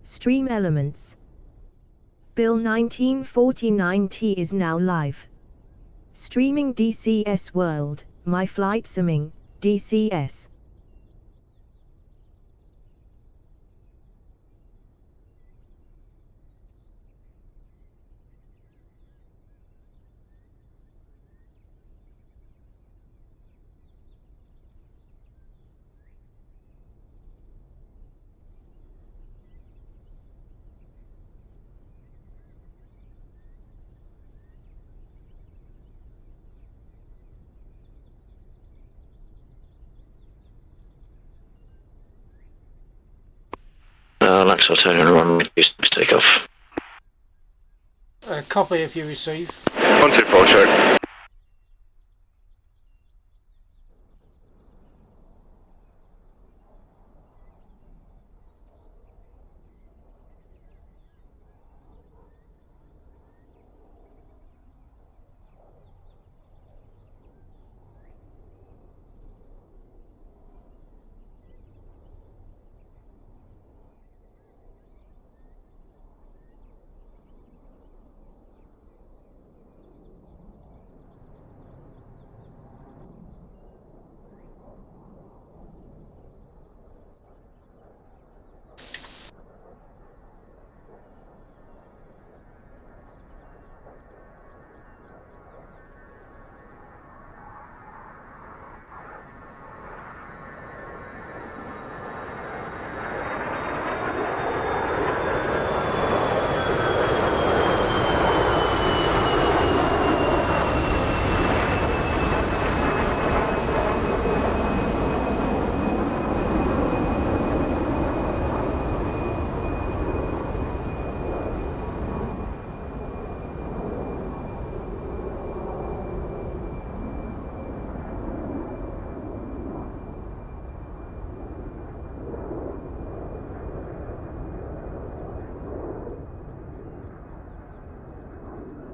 Stream elements. Bill 1949T is now live. Streaming DCS World, My Flight Simming, DCS. Max, I'll turn it around. Take off. Copy if you receive. 124, check.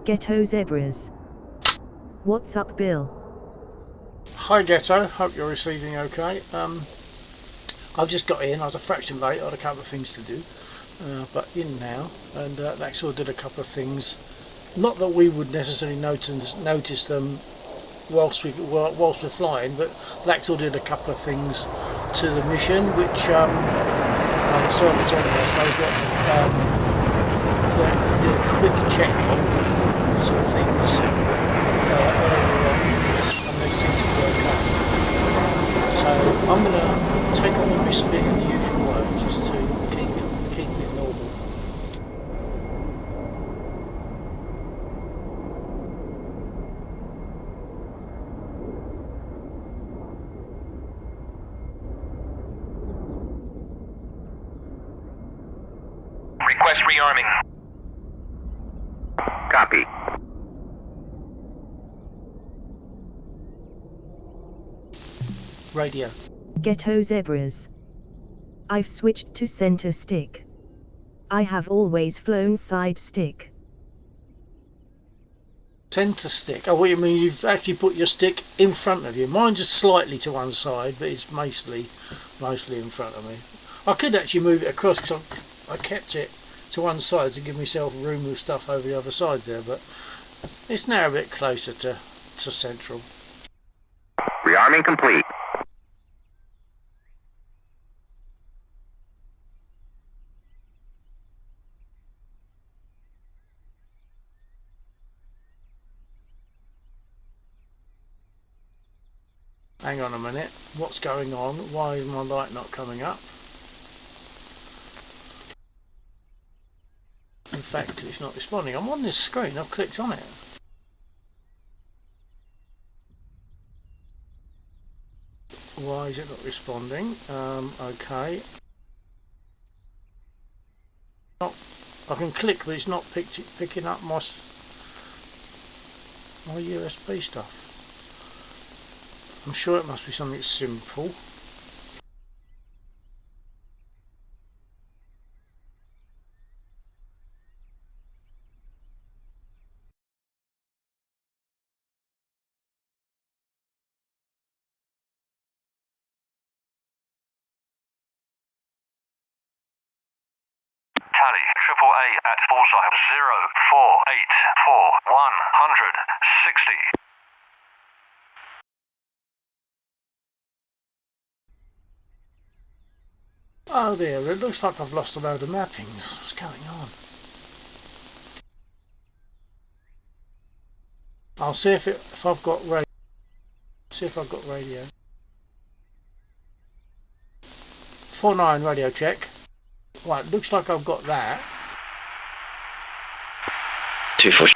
Ghetto Zebras. What's up, Bill? Hi Ghetto, hope you're receiving okay. I've just got in, I was a fraction late, I had a couple of things to do, but in now, and Laxor did a couple of things, not that we would necessarily notice them whilst we're flying, but Laxor did a couple of things to the mission, which the server's on, I suppose, that did a quick check on some things earlier on, and they seem to work out. So I'm going to take off on my spin in the usual way, just to keep it normal. Request rearming. Copy. Radio. Ghetto Zebras. I've switched to center stick. I have always flown side stick. Center stick. Oh, what you mean? You've actually put your stick in front of you. Mine's just slightly to one side, but it's mostly in front of me. I could actually move it across because I kept it to one side to give myself room with stuff over the other side there, but it's now a bit closer to central. Rearming complete. Hang on a minute, what's going on? Why is my light not coming up? In fact, it's not responding. I'm on this screen, I've clicked on it. Why is it not responding? Okay. I can click, but it's not picking up my USB stuff. I'm sure it must be something simple. tally. Triple A at bullseye. 0484 160. Oh dear, it looks like I've lost a load of mappings. What's going on? I'll see if I've got radio. See if I've got radio. 49 radio check. Right, looks like I've got that. 24.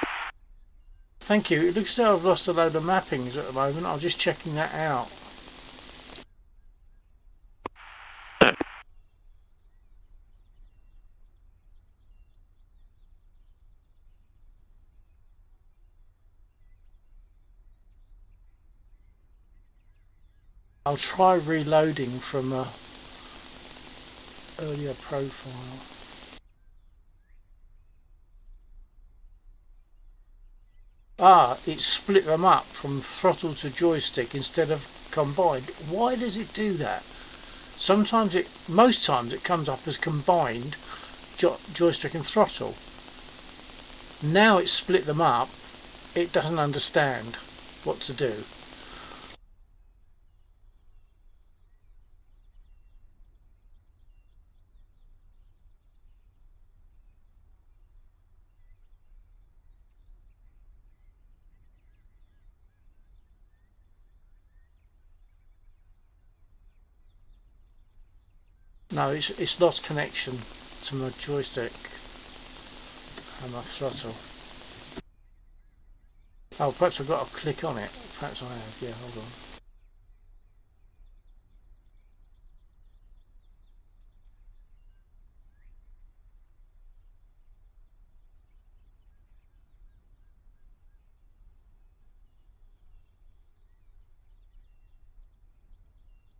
Thank you. It looks like I've lost a load of mappings at the moment. I'm just checking that out. I'll try reloading from a earlier profile. Ah, it split them up from throttle to joystick instead of combined. Why does it do that? Most times it comes up as combined joystick and throttle. Now it's split them up, it doesn't understand what to do. No, it's lost connection to my joystick and my throttle. Oh, perhaps I've got to click on it. Perhaps I have. Yeah, hold on.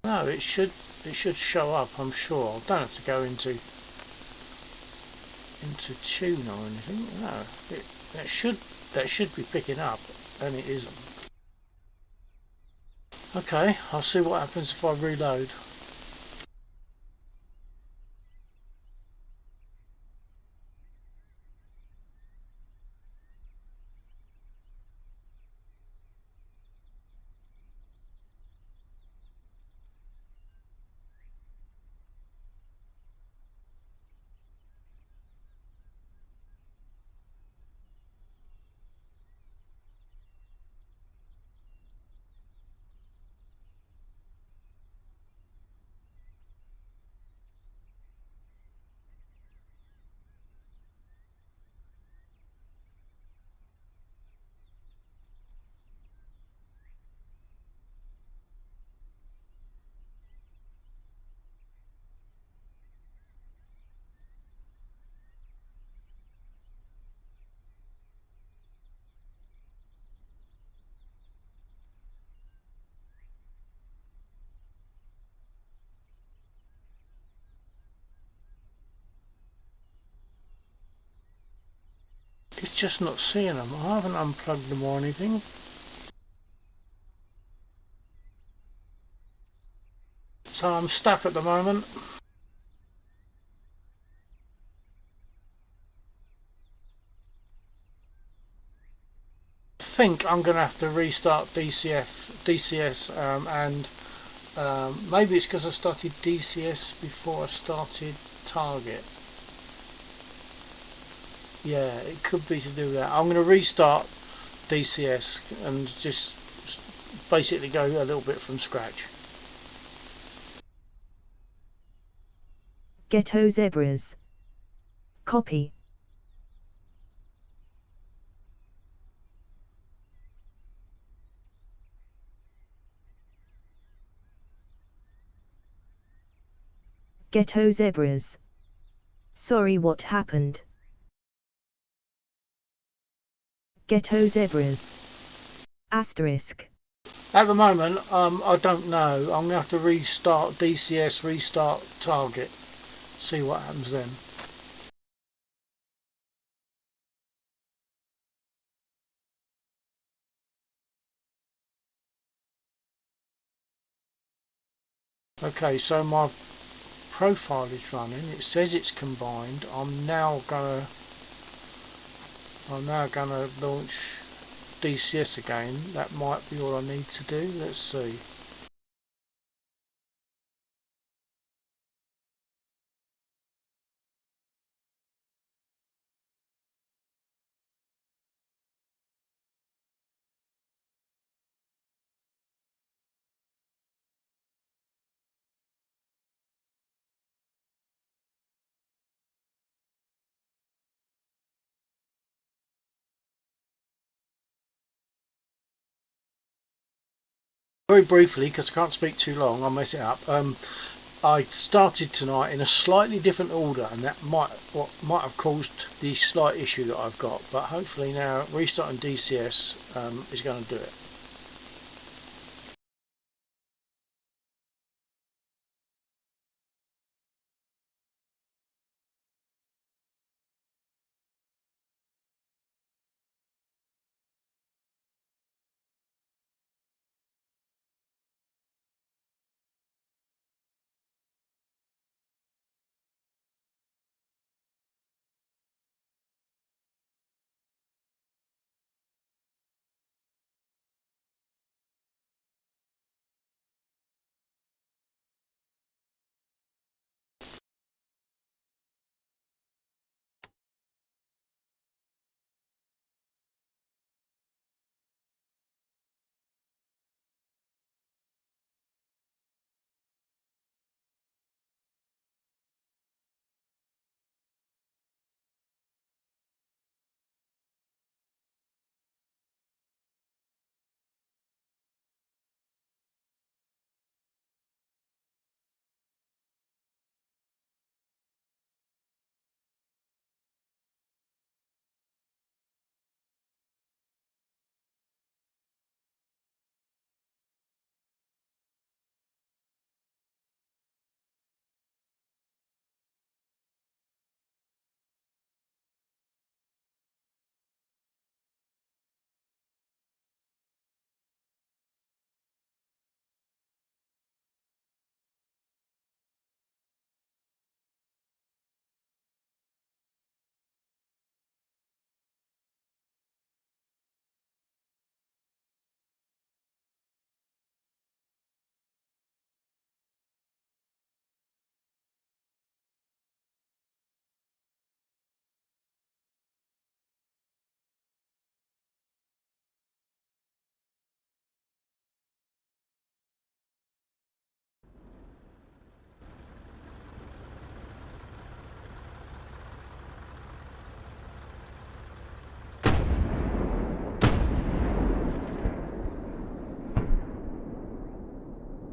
No, it should show up, I'm sure. I don't have to go into tune or anything. No, that should be picking up, and it isn't. Okay, I'll see what happens if I reload. It's just not seeing them. I haven't unplugged them or anything. So I'm stuck at the moment. I think I'm going to have to restart DCS and maybe it's because I started DCS before I started Target. Yeah, it could be to do that. I'm going to restart DCS and just basically go a little bit from scratch. Ghetto zebras. Copy. Ghetto zebras. Sorry, what happened? Ghetto zebras. Asterisk. At the moment, I don't know. I'm going to have to restart DCS, restart Target, see what happens then. Okay, so my profile is running. It says it's combined. I'm now gonna launch DCS again. That might be all I need to do. Let's see. Very briefly, because I can't speak too long, I'll mess it up. I started tonight in a slightly different order, and that might have caused the slight issue that I've got. But hopefully now restarting DCS is going to do it.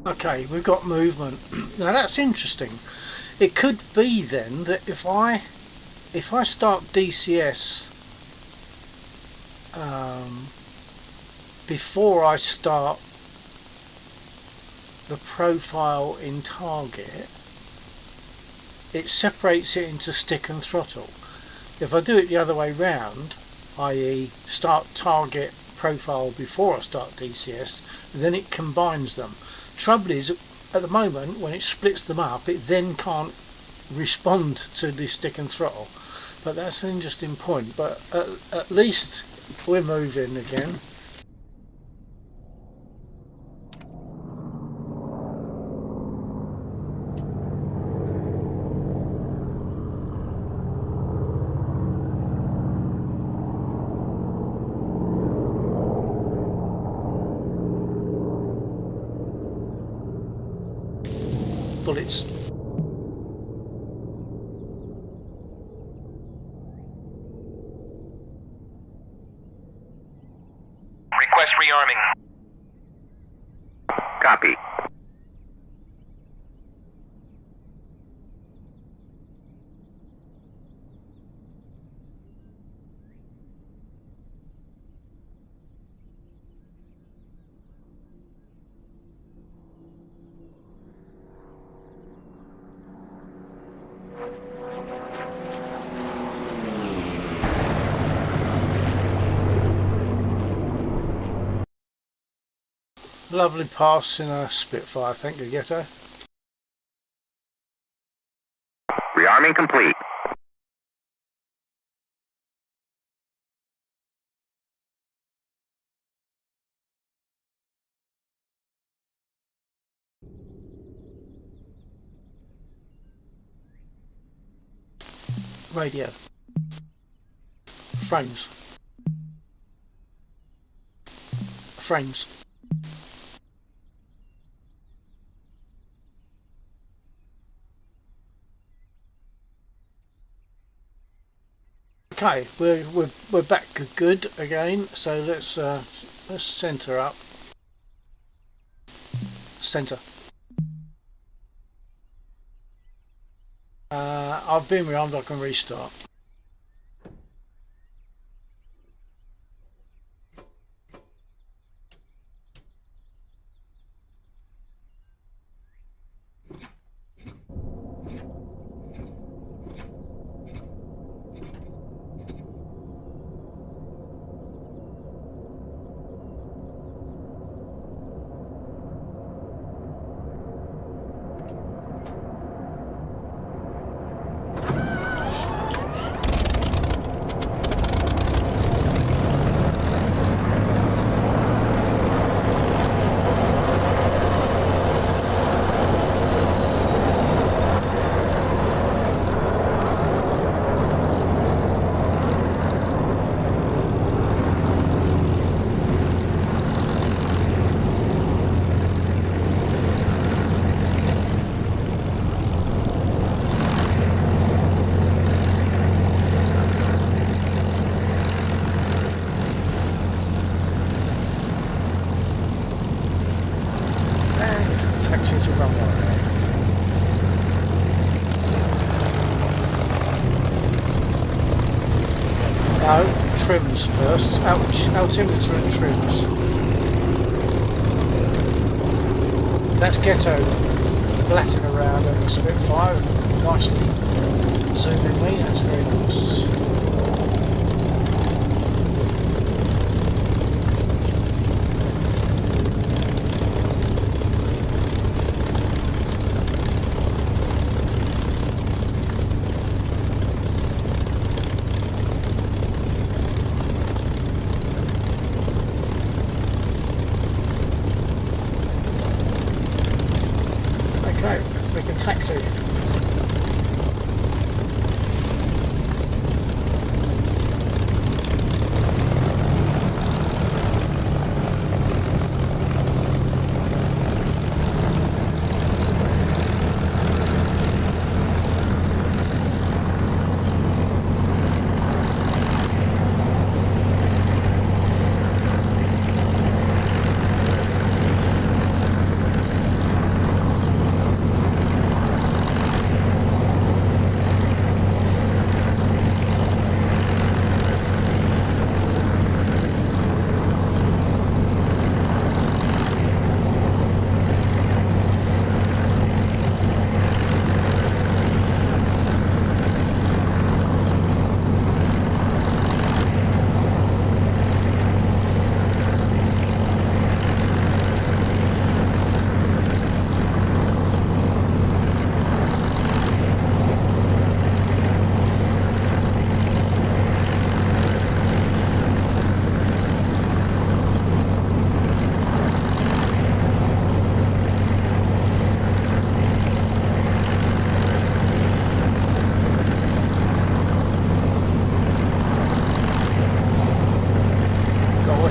Okay, we've got movement. Now that's interesting. It could be then that if I start DCS before I start the profile in target, it separates it into stick and throttle. If I do it the other way round, i.e. start target profile before I start DCS, then it combines them. Trouble is, at the moment, when it splits them up, it then can't respond to the stick and throttle. But that's an interesting point. But at least we're moving again. Bullets. Request rearming. Copy. Lovely pass in a Spitfire, thank you, Ghetto. Rearming complete. Radio. Frames. Frames. Okay, we're back good again. So let's center up. Center. I've been rearmed. I can restart. Taxi to runway. No, trims first. Altimeter and trims. That's Ghetto blatting around on the Spitfire nicely zooming me. That's very nice. Taxi.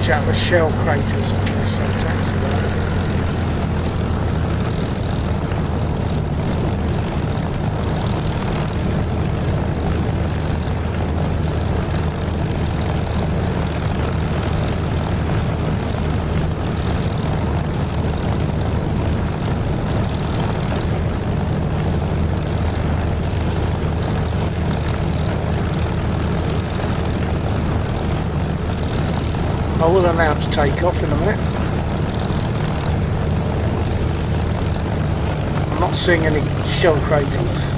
Watch out for shell craters on this taxi line. I will announce takeoff in a minute. I'm not seeing any shell craters.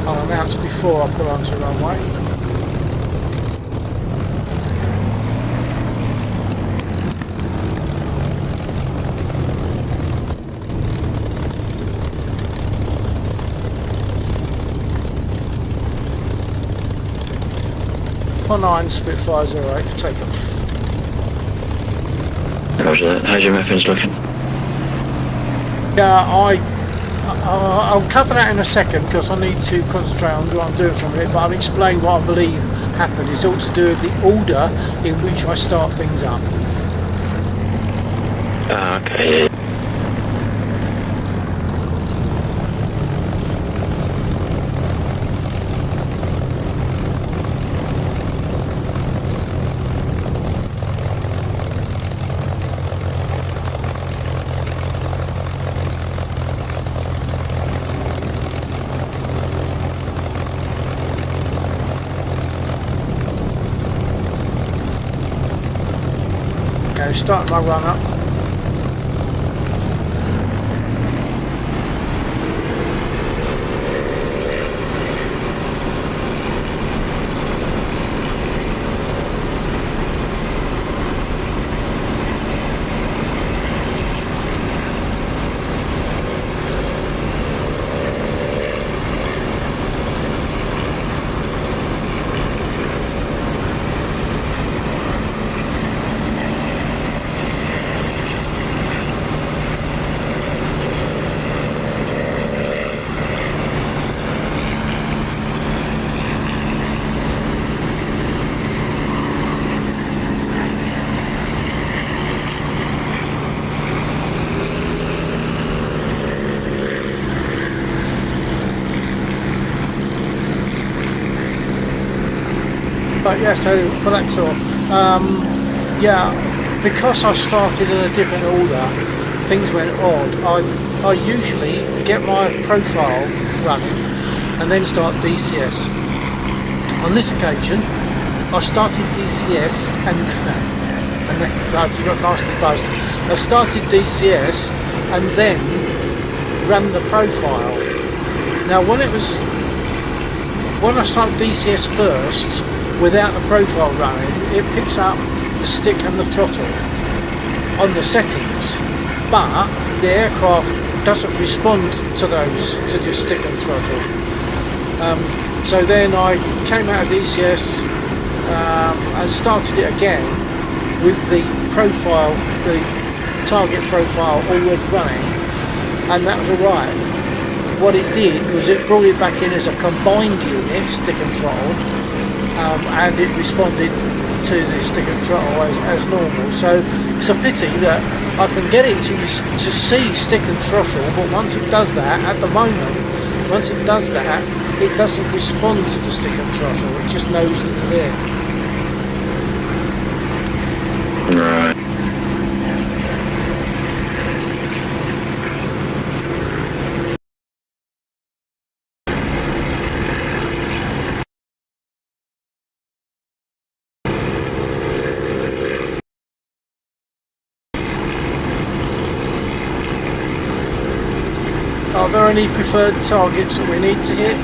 I'll announce before I pull onto runway. Alpha 9 Spitfire 08 for takeoff. Roger that. How's your weapons looking? Yeah, I'll cover that in a second because I need to concentrate on what I'm doing from it, but I'll explain what I believe happened. It's all to do with the order in which I start things up. Okay. Okay, starting my run up. But yeah, so for that tour, yeah, because I started in a different order, things went odd. I usually get my profile running and then start DCS. On this occasion, I started DCS and then so I actually got nicely buzzed. I started DCS and then ran the profile. Now when I start DCS first, without the profile running, it picks up the stick and the throttle on the settings, but the aircraft doesn't respond to those, to the stick and throttle. So then I came out of DCS and started it again with the profile, the target profile already running, and that was alright. What it did was it brought it back in as a combined unit, stick and throttle, and it responded to the stick and throttle as normal. So it's a pity that I can get it to see stick and throttle, but once it does that, at the moment, once it does that, it doesn't respond to the stick and throttle, it just knows that they're there. Right. Are there any preferred targets that we need to hit?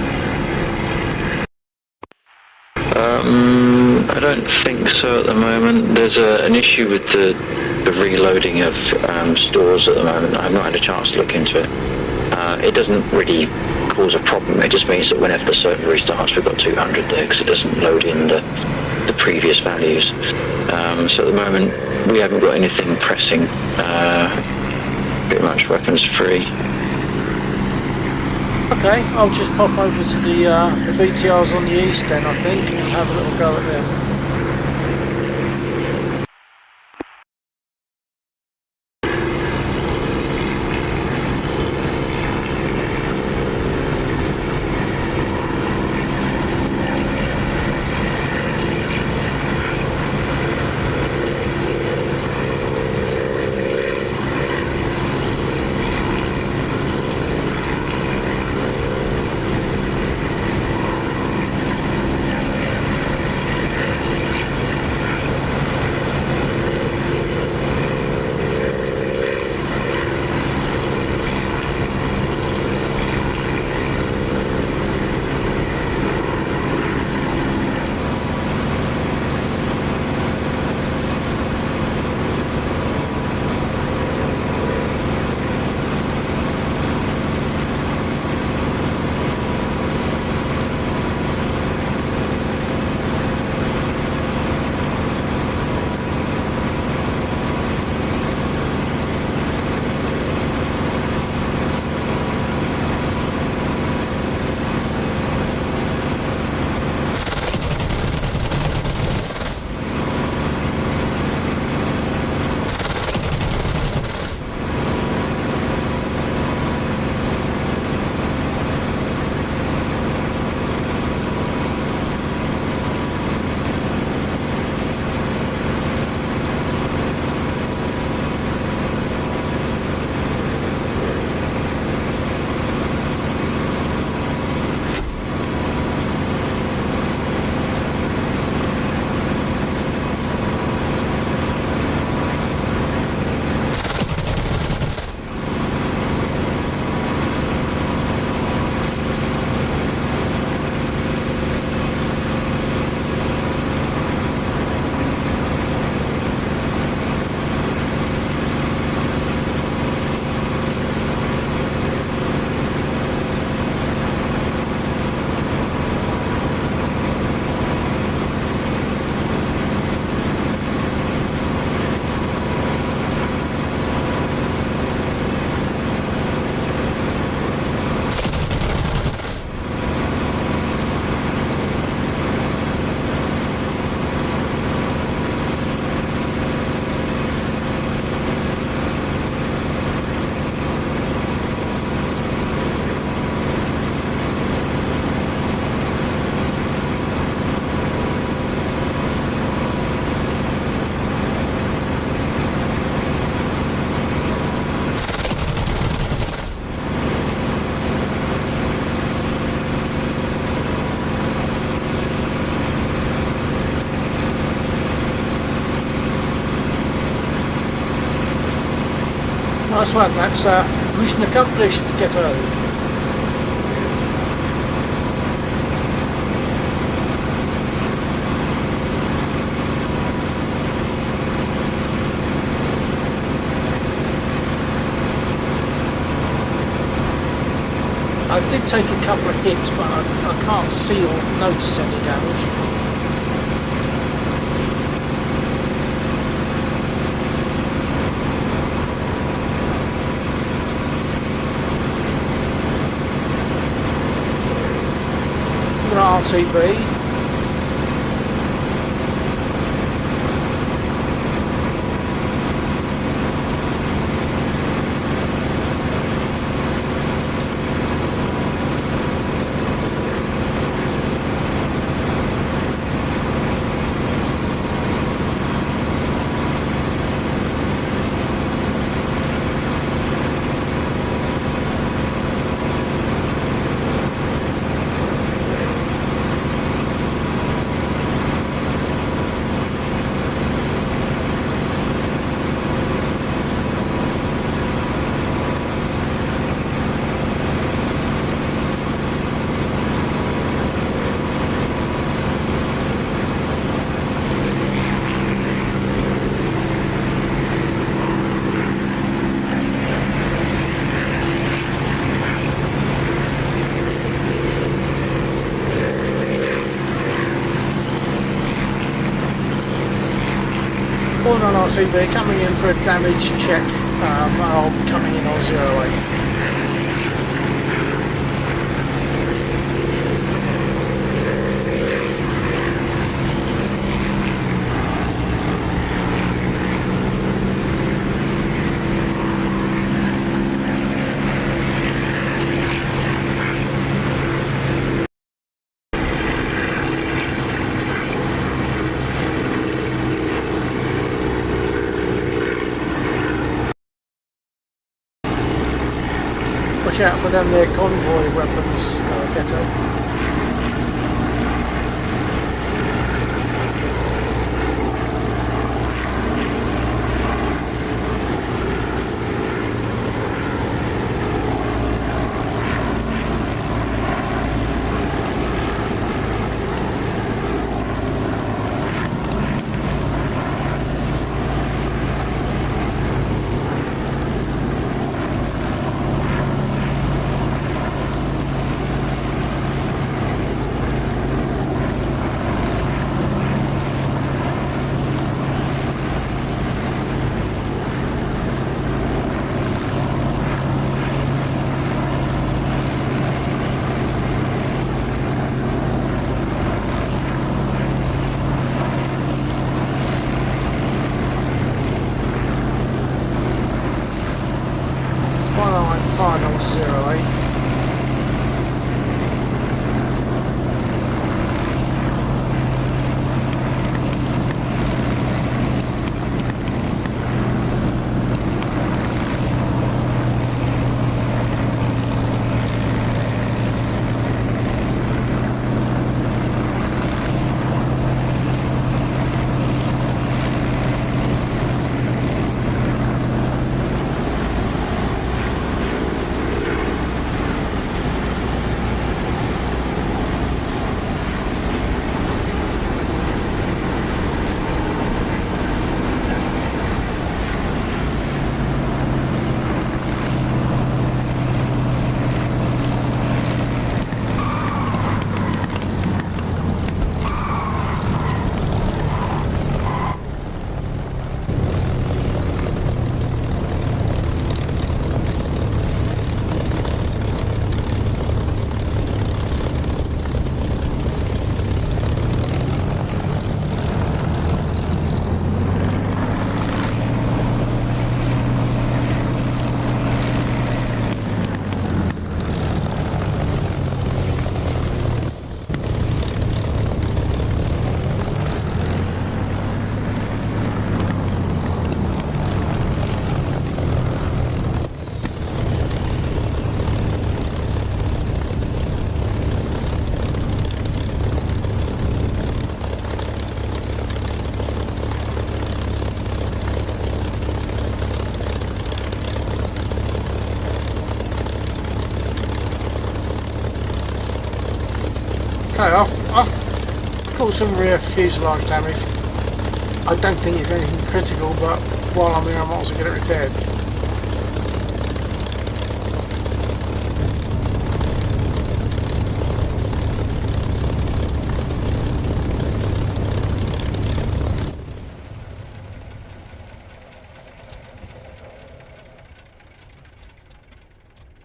I don't think so at the moment. There's an issue with the reloading of stores at the moment. I've not had a chance to look into it. It doesn't really cause a problem. It just means that whenever the server restarts, we've got 200 there because it doesn't load in the previous values. So at the moment, we haven't got anything pressing. Pretty much weapons free. Okay, I'll just pop over to the BTRs on the east then, I think, and have a little go at them. Nice one, that's mission accomplished, Ghetto. I did take a couple of hits, but I can't see or notice any damage. RTB. Born on RTB, coming in for a damage check. I'm coming in on 08. Watch out for them, their convoy weapons, Ghetto. Final 08. Okay, I've got some rear fuselage damage. I don't think it's anything critical, but while I'm here I might as well get it repaired.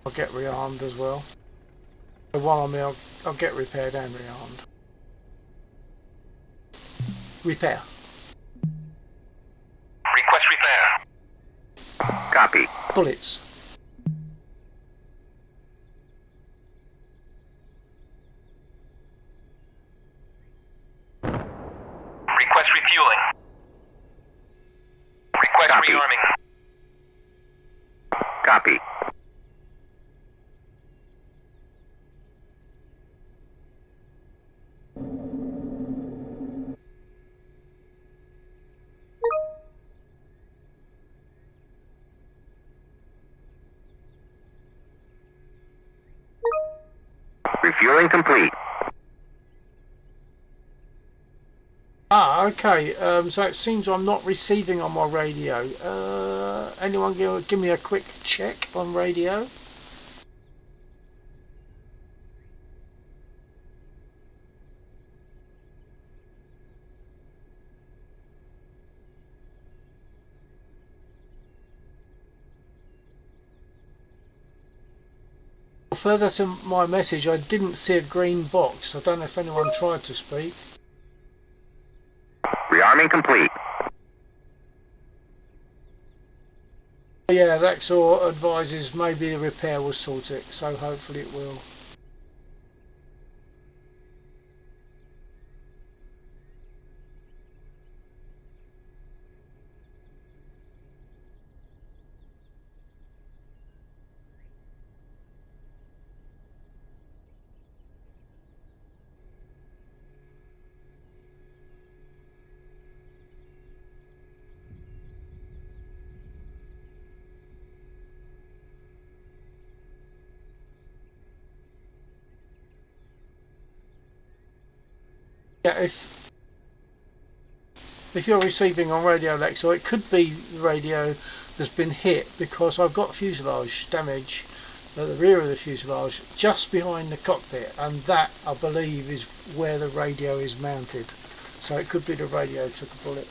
I'll get rearmed as well. So while I'm here, I'll get repaired and rearmed. Repair. Request repair. Copy. Bullets. Request refueling. Request Copy. rearming. Copy. Refueling complete. Ah, okay. So it seems I'm not receiving on my radio. Anyone give me a quick check on radio? Further to my message, I didn't see a green box. I don't know if anyone tried to speak. Rearming complete. Yeah, Lexor advises maybe the repair will sort it, so hopefully it will. Yeah, if you're receiving on radio, Lexor, it could be the radio has been hit because I've got fuselage damage at the rear of the fuselage just behind the cockpit, and that I believe is where the radio is mounted. So it could be the radio took a bullet.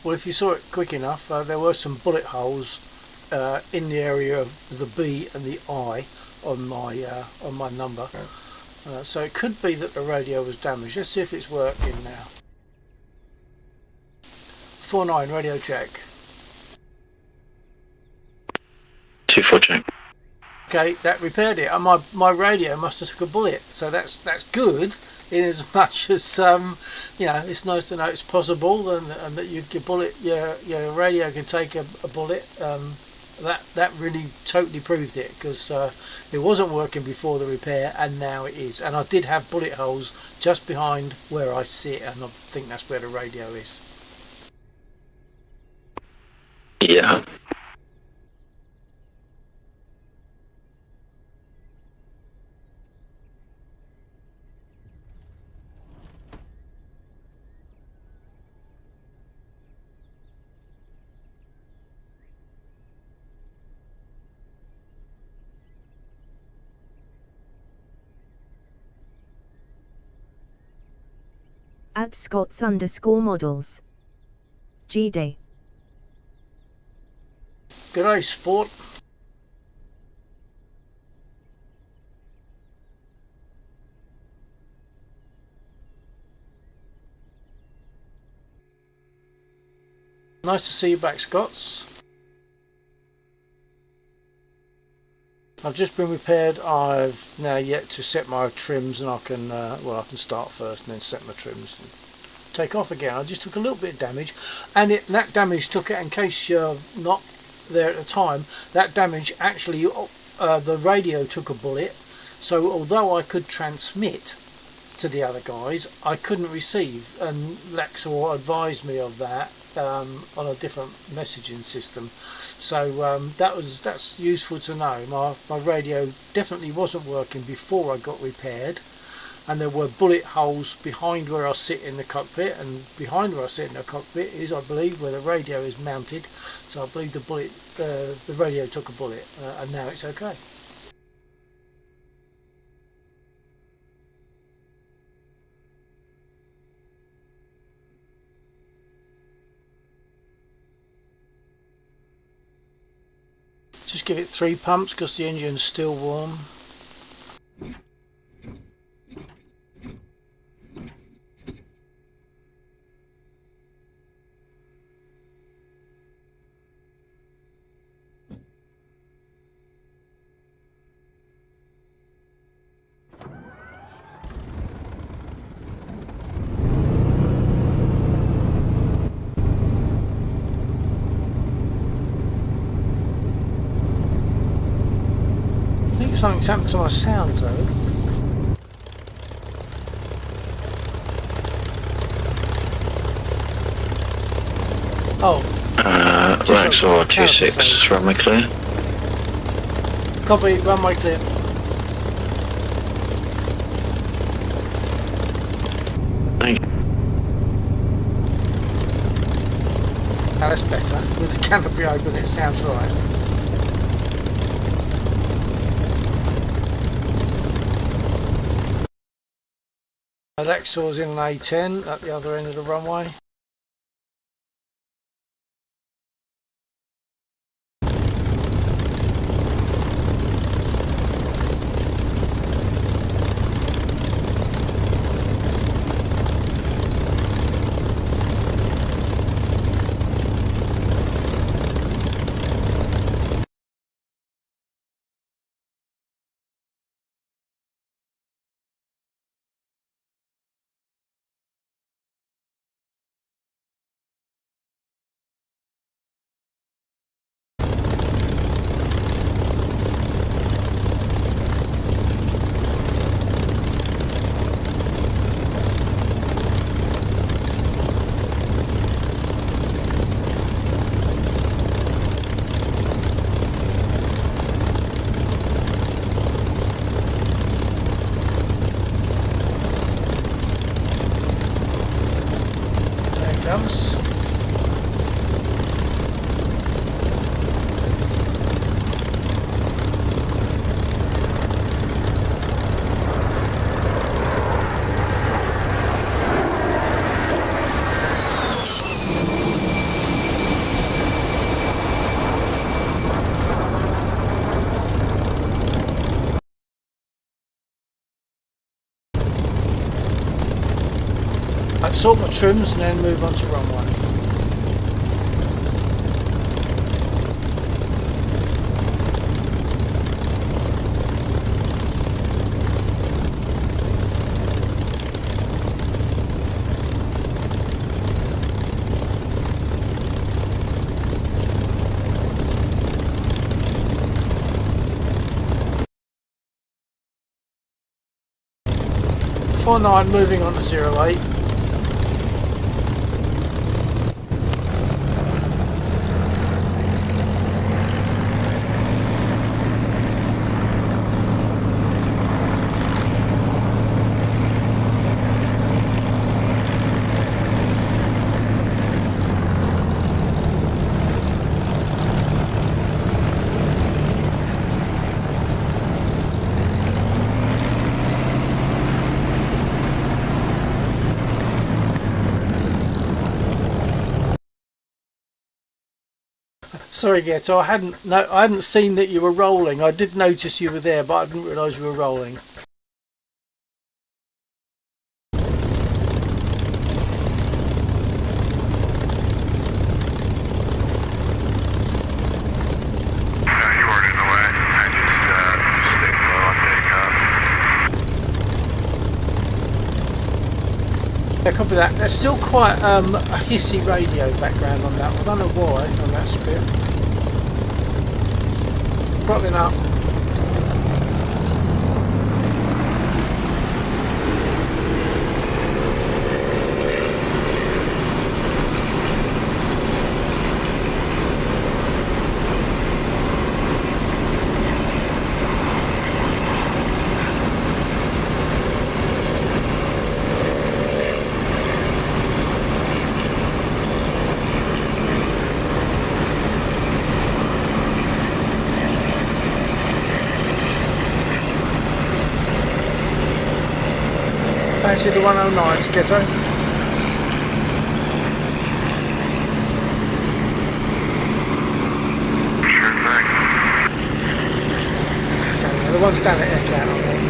Well, if you saw it quick enough, there were some bullet holes in the area of the B and the I on my number. So it could be that the radio was damaged. Let's see if it's working now. 49 radio check. 2-4 check. Okay, that repaired it. And my radio must have took a bullet, so that's good. In as much as you know, it's nice to know it's possible, and that your radio can take a bullet. That really totally proved it, because it wasn't working before the repair, and now it is. And I did have bullet holes just behind where I sit, and I think that's where the radio is. Yeah. At Scots_models. G-Day. G'day, sport. Nice to see you back, Scots. I've just been repaired. I've now yet to set my trims, and I can well, I can start first and then set my trims and take off again. I just took a little bit of damage, and that damage took it, in case you're not there at the time, that damage actually, the radio took a bullet, so although I could transmit to the other guys, I couldn't receive, and Lexor advised me of that on a different messaging system. So that's useful to know. My radio definitely wasn't working before I got repaired, and there were bullet holes behind where I sit in the cockpit, and behind where I sit in the cockpit is, I believe, where the radio is mounted. So I believe the radio took a bullet, and now it's okay. Just give it 3 pumps because the engine's still warm. Something's happened to my sound though. Oh. Lexor 26, runway clear. Copy, runway clear. Thank you. Now that's better. With the canopy open, it sounds right. Lexor's in an A10 at the other end of the runway. I'd sort my trims and then move on to runway. For 9, moving on to 08. Sorry, Ghetto, I hadn't seen that you were rolling. I did notice you were there, but I didn't realise you were rolling. copy that. There's still quite a hissy radio background on that. I don't know why on that bit. Throttling up. Fancy the 109s, Ghetto. Sure thing. Okay, the ones down at Aircat on there.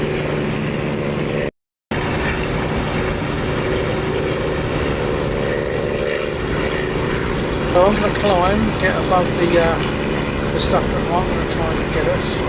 So I'm going to climb, get above the stuff that I'm going to try and get us.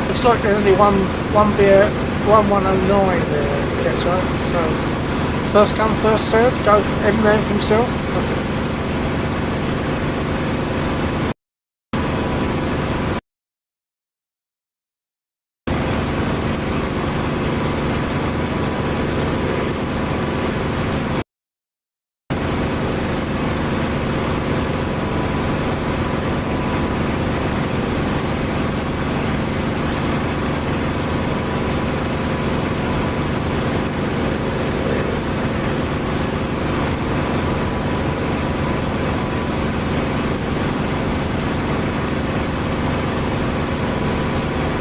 Looks like there's only one beer, 109 there, Ghetto. So first come, first served. Go every man for himself.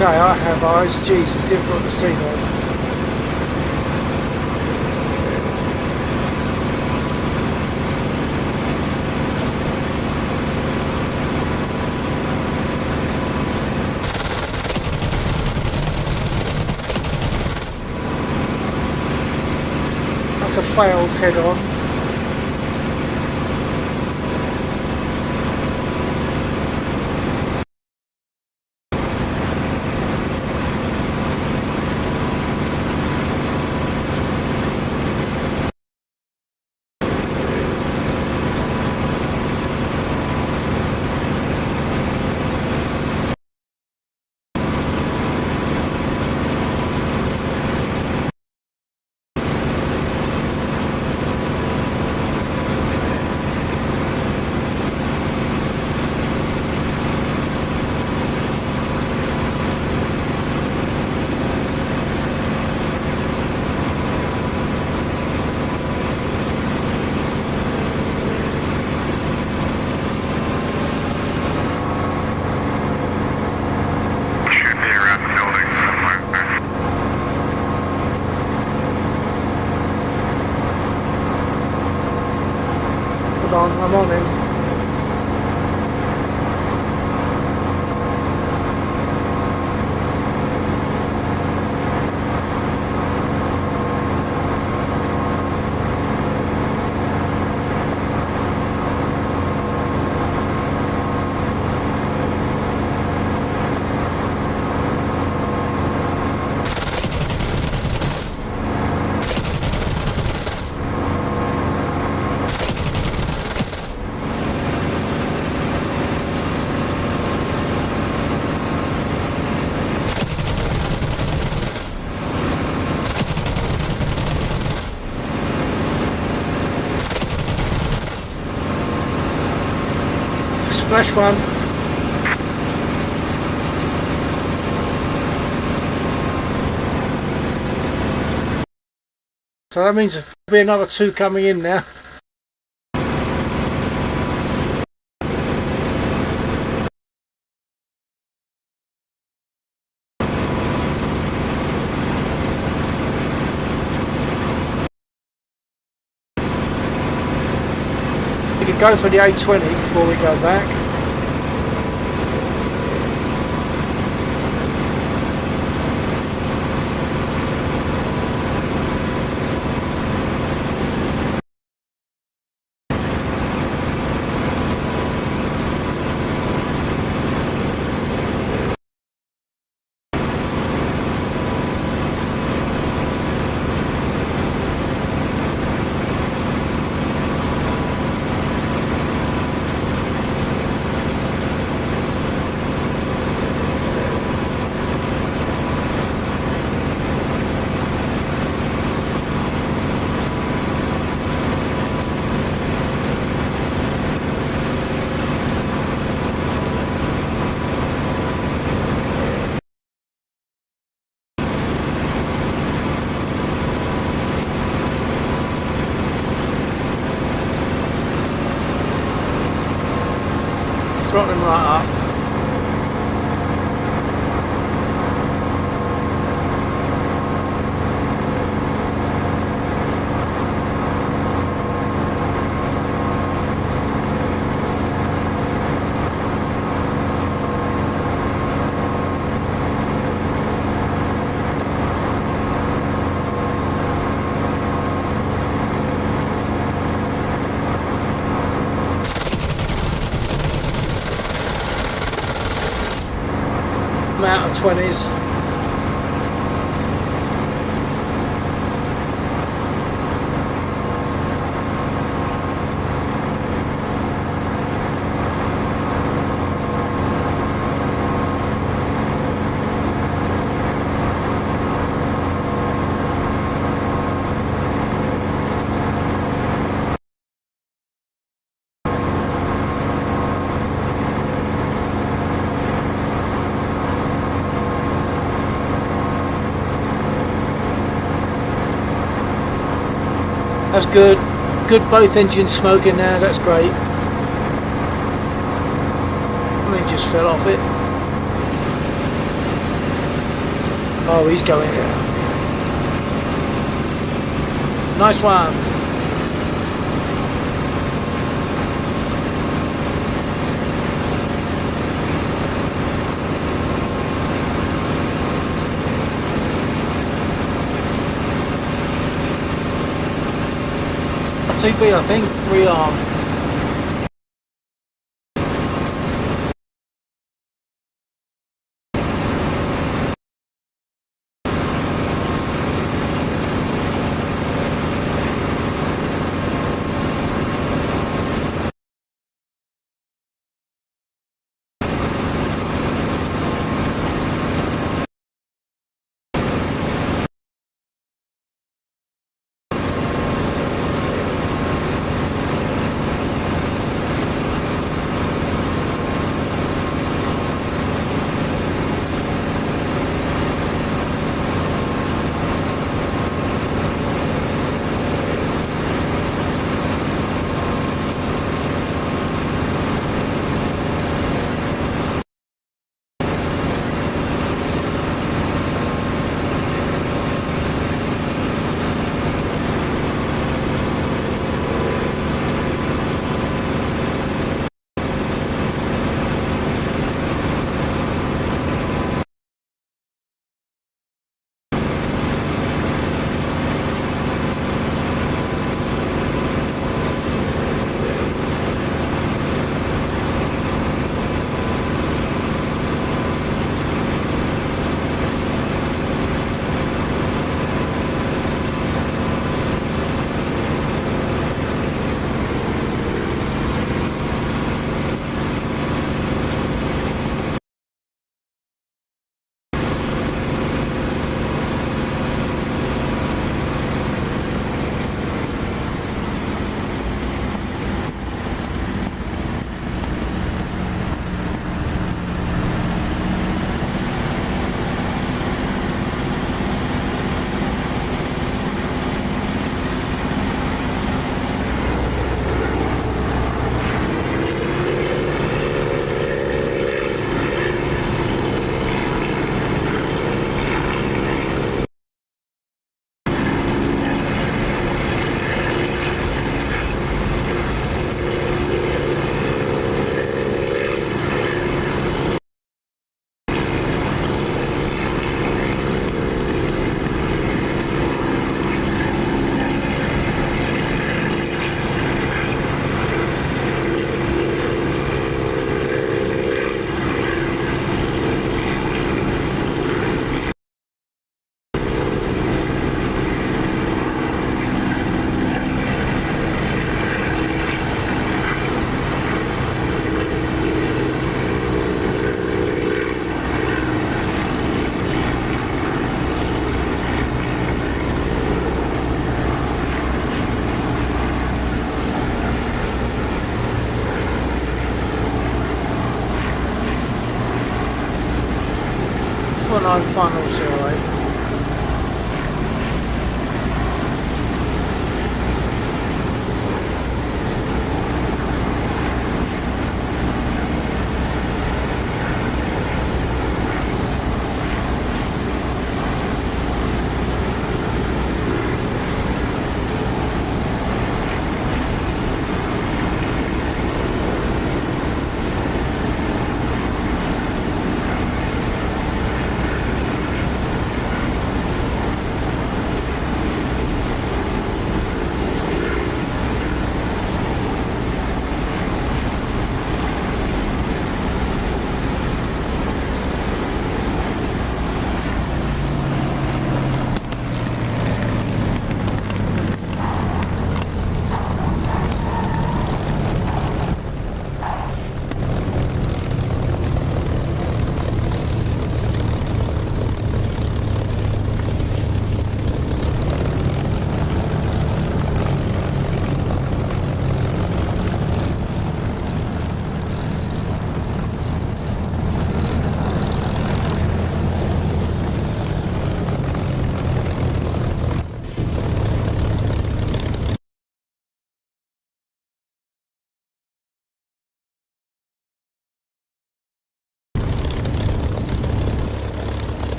Okay, I have eyes. Jeez, it's difficult to see though. That's a failed head-on. Hold on, I'm on him. Splash one. So that means there'll be another two coming in now. We can go for the 820 before we go back. Throttle him right up. I'm out of 20s. That's good. Good, both engines smoking now, that's great. I just fell off it. Oh, he's going there. Nice one. TB, I think we are. Final 08.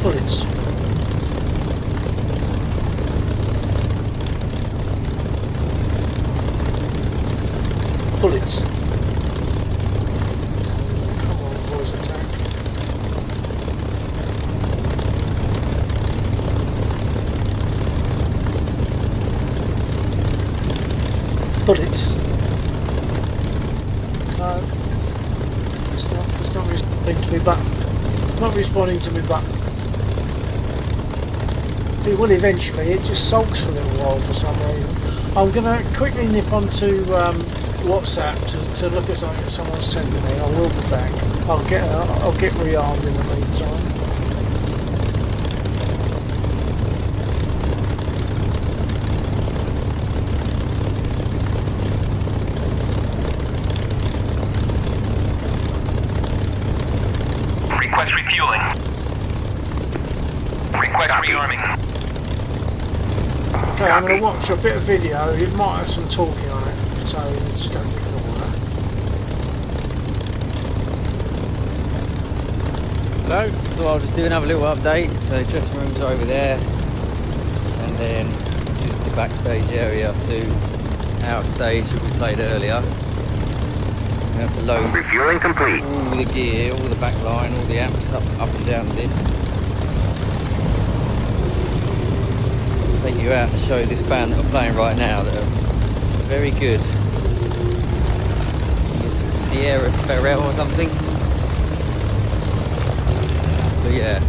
Bullets. Bullets. Come on, boys, attack. Bullets. No. It's not responding to me back. Not responding to me back. It will eventually, it just sulks for a little while for some reason. I'm going to quickly nip onto WhatsApp to look at something that someone sent to me. I will be back. I'll get rearmed in the meantime. Request refueling. Request rearming. Okay, I'm going to watch a bit of video. It might have some talking on it, so just don't ignore that. Hello, so I'll just do another little update. So dressing rooms are over there, and then this is the backstage area to our stage that we played earlier. We have to load Refueling complete. all the gear, all the back line, all the amps up and down this. Take you out to show this band that are playing right now that are very good. It's Sierra Farrell or something. But yeah.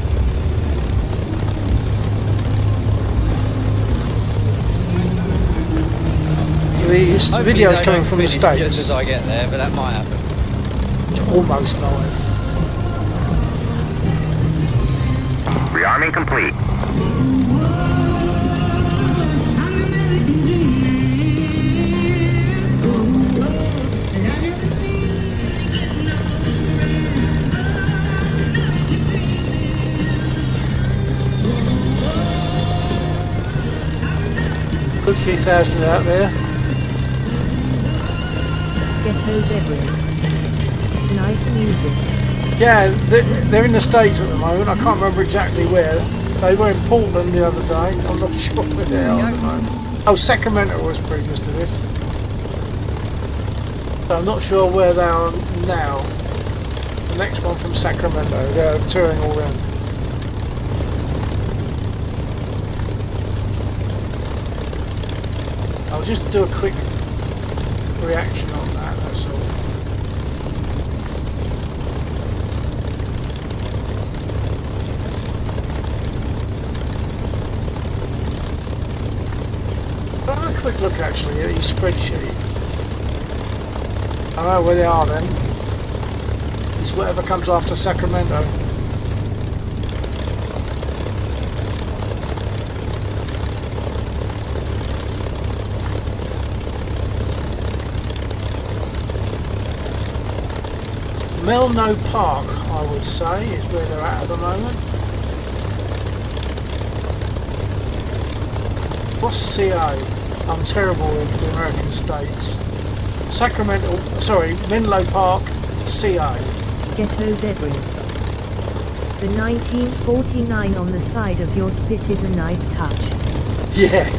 This video is coming from the States. Just as I get there, but that might happen. It's almost live. Rearming complete. Good few thousand out there. Ghetto Zebras. Nice music. Yeah, they're in the States at the moment. I can't remember exactly where. They were in Portland the other day. I'm not sure where they are at the moment. Oh, Sacramento was previous to this. So I'm not sure where they are now. The next one from Sacramento. They're touring all around. I'll just do a quick reaction on that, that's all. I'll have a quick look actually at his spreadsheet. I know where they are then. It's whatever comes after Sacramento. Melno Park, I would say, is where they're at the moment. What's CA? I'm terrible with the American states. Sacramento, sorry, Menlo Park, CA. Ghetto Zebras. The 1949 on the side of your spit is a nice touch. Yeah,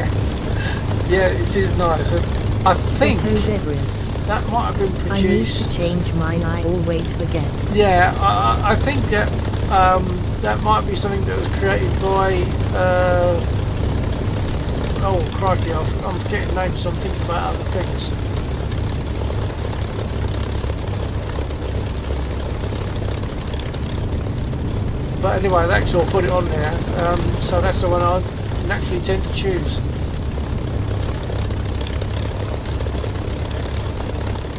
yeah, it is nice. And I think Ghetto Zebras. that might have been I need produced. to change mine, I always forget. Yeah, I think that that might be something that was created by. Oh crikey! I'm forgetting names. So I'm thinking about other things. But anyway, that's all. Put it on there. So that's the one I naturally tend to choose.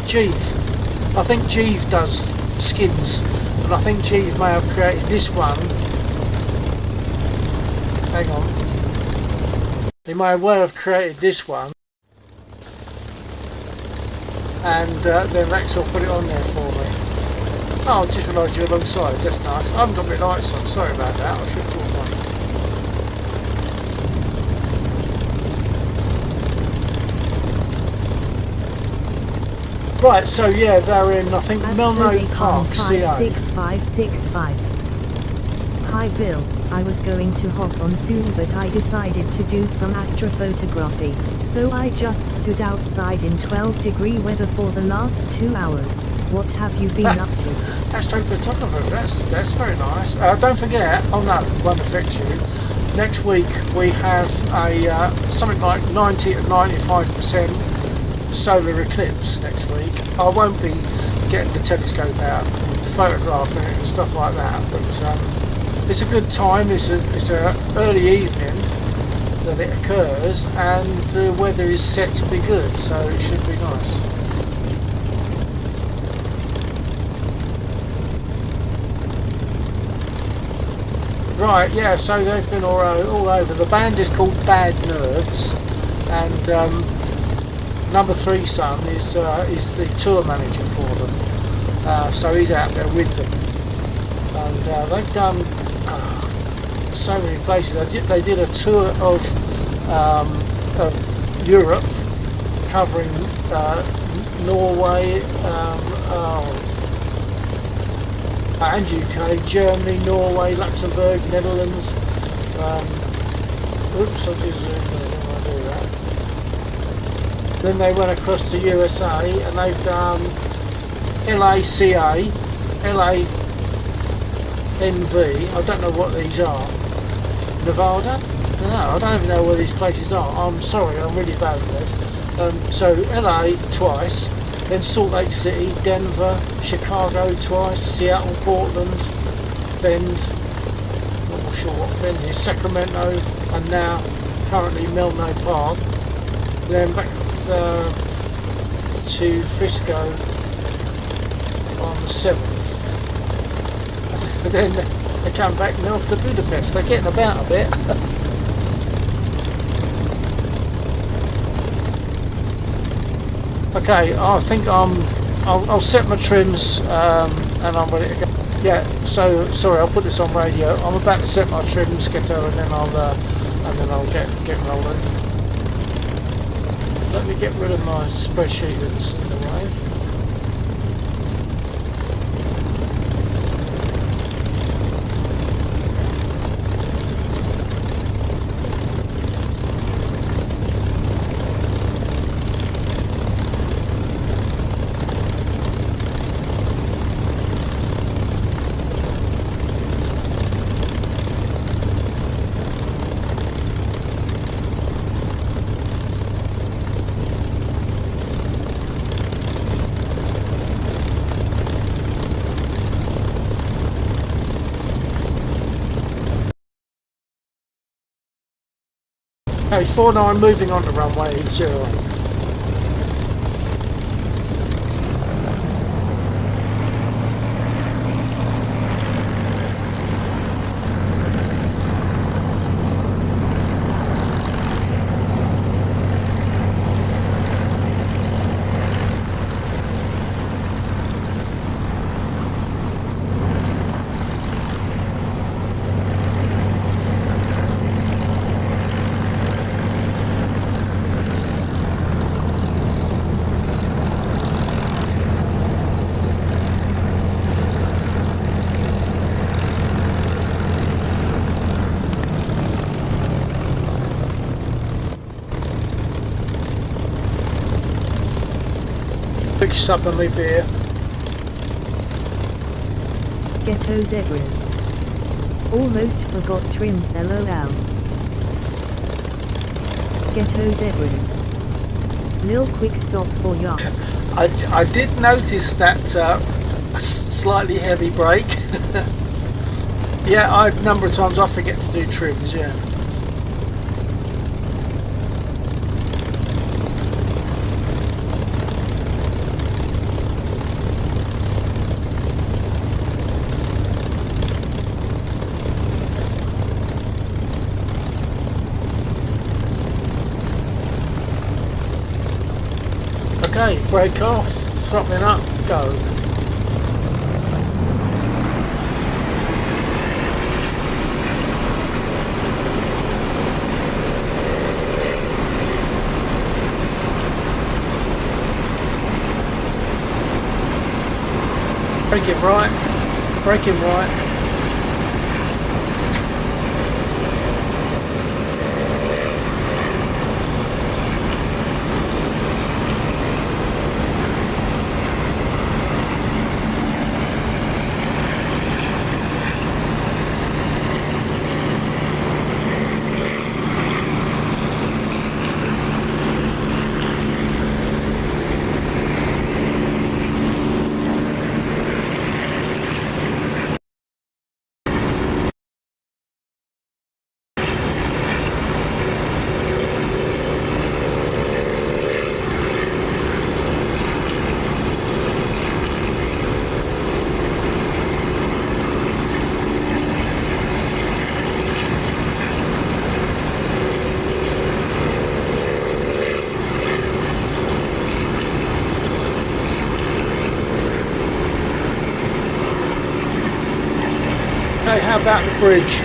Jeeve. I think Jeeve does skins, and I think Jeeve may have created this one. Hang on. He may well have created this one, and then Rexall put it on there for me. Oh, I just realised you're alongside. That's nice. I haven't got my lights on. Sorry about that. I should have put one. Right, so yeah, they're in, I think, Melno Park, CA. 6565. Hi Bill. I was going to hop on soon, but I decided to do some astrophotography, so I just stood outside in 12-degree weather for the last 2 hours. What have you been up to? Astrophotographer, that's very nice. Don't forget, oh no, it won't affect you. Next week we have a something like 90 to 95% solar eclipse next week. I won't be getting the telescope out and photographing it and stuff like that, but it's a good time. It's a early evening that it occurs, and the weather is set to be good, so it should be nice. Right, yeah, so they've been all over. The band is called Bad Nerves, and number 3 son is the tour manager for them, so he's out there with them, and they've done so many places. They did a tour of Europe, covering Norway, and UK, Germany, Norway, Luxembourg, Netherlands. Oops, I just zoomed in, didn't I do that? Then they went across to USA, and they've done LACA, LANV, I don't know what these are. Nevada? No, I don't even know where these places are. I'm sorry, I'm really bad at this. So LA twice, then Salt Lake City, Denver, Chicago twice, Seattle, Portland, Bend, not sure what Bend is, Sacramento, and now currently Melno Park. Then back to Frisco on the 7th. But then they come back north to Budapest. They're getting about a bit. Okay, I think I'll set my trims and I'm ready to go. Yeah, so sorry, I'll put this on radio. I'm about to set my trims, get her, and then I'll get rolling. Let me get rid of my spreadsheet that's in the way. Okay, 49 moving on to runway 0. Quick sup on my beer. Ghetto zebras. Almost forgot trims, lol. Ghetto zebras. Lil quick stop for ya. I did notice that slightly heavy brake. Yeah, a number of times I forget to do trims, yeah. Okay, brake off, throttling up, go. Braking right, braking right. How about the bridge?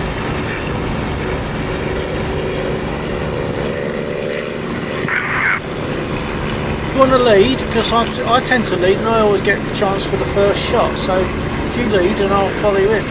You want to lead? Because I tend to lead and I always get the chance for the first shot. So if you lead, and I'll follow you in.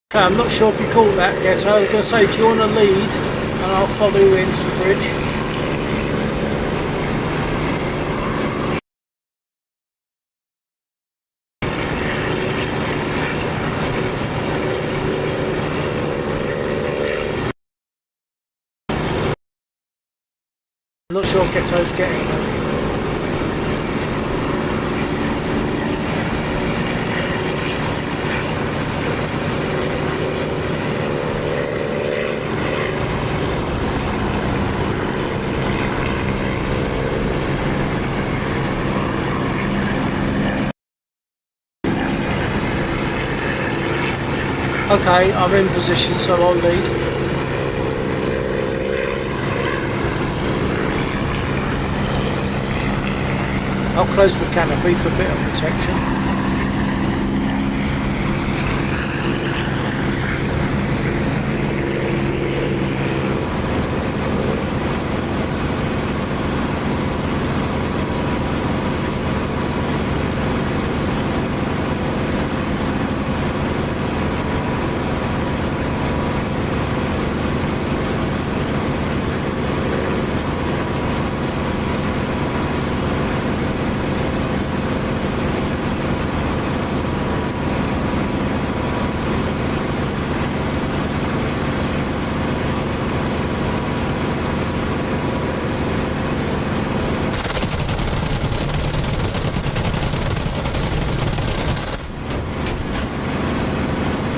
Okay, I'm not sure if you caught that, Ghetto. I was going to say, do you want to lead? And I'll follow you into the bridge. I'm not sure Ghetto's getting there. Okay, I'm in position, so I'll lead. I'll close the canopy for a bit of protection.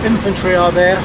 Infantry are there.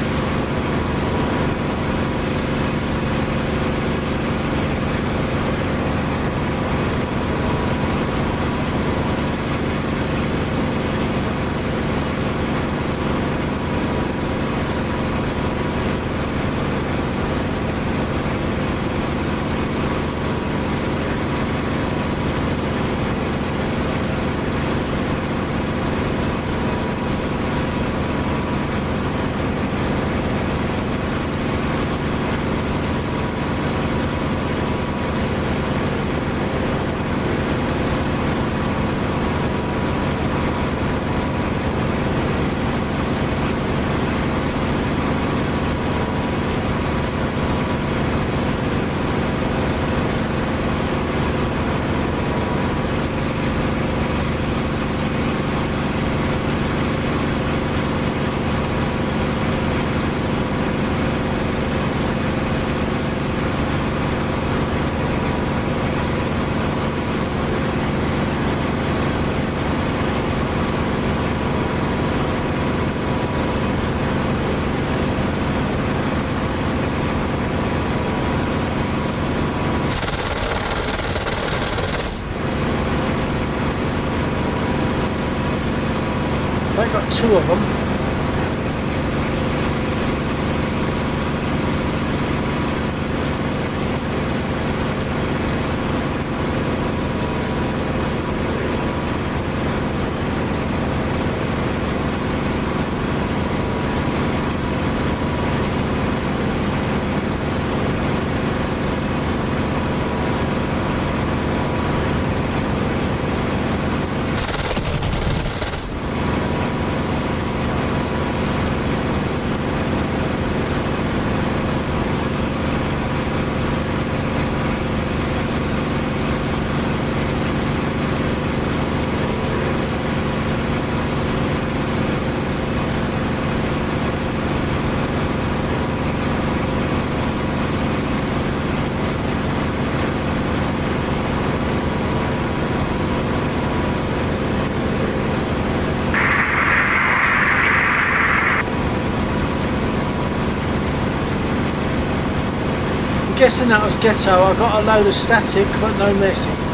They've got two of them. guessing that was Ghetto. I got a load of static, but no message.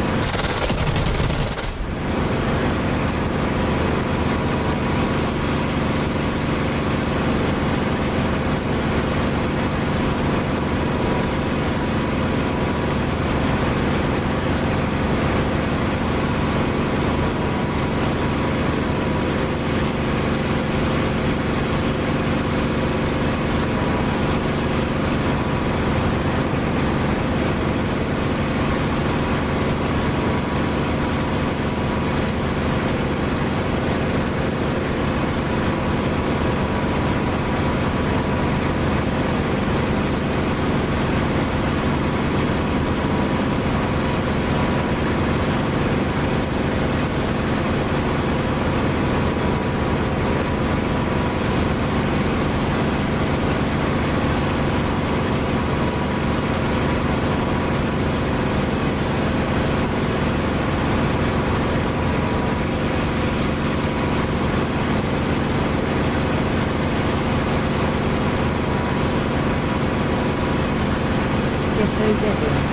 Ghetto's Evans.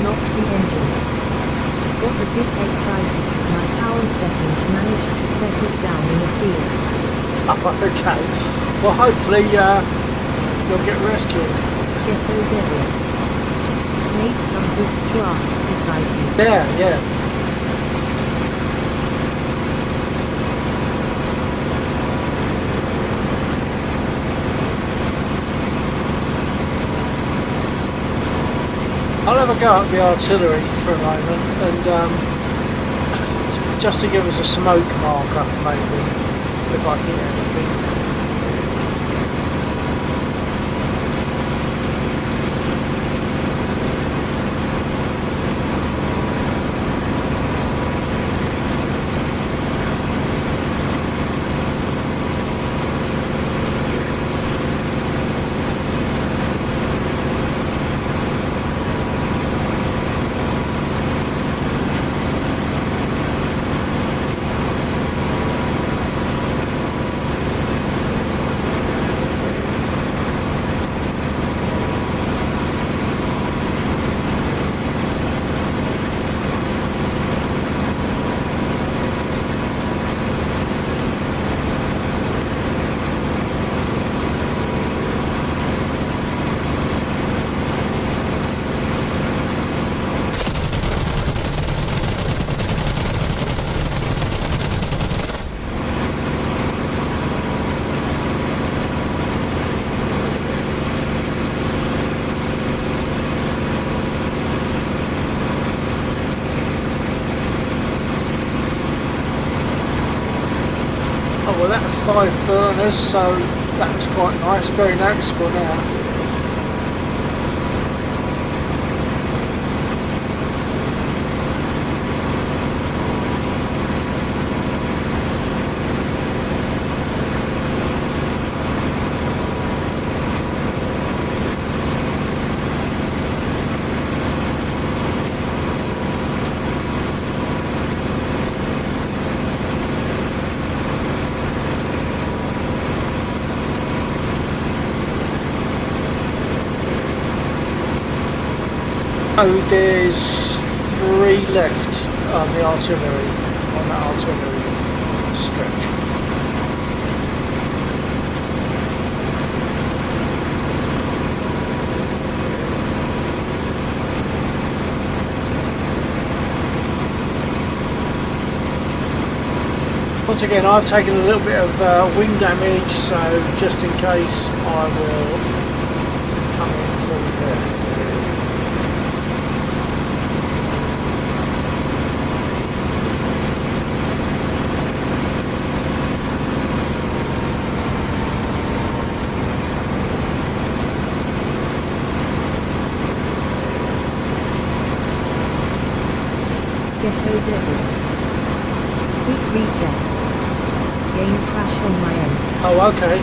Lost the engine. Got a bit excited. My power settings managed to settle down in the field. Okay. Well, hopefully you'll get rescued. Ghetto's Evans. Made some good strats beside you. Yeah. I'll have a go at the artillery for a moment, and just to give us a smoke marker, maybe, if I hit anything. Well, that was 5 burners, so that was quite nice, very noticeable now. Oh, there's 3 left on the artillery, on that artillery stretch. Once again, I've taken a little bit of wing damage, so just in case I will come in for repair. Ghetto's Evans. Quick reset. Game crash on my end. Oh, okay.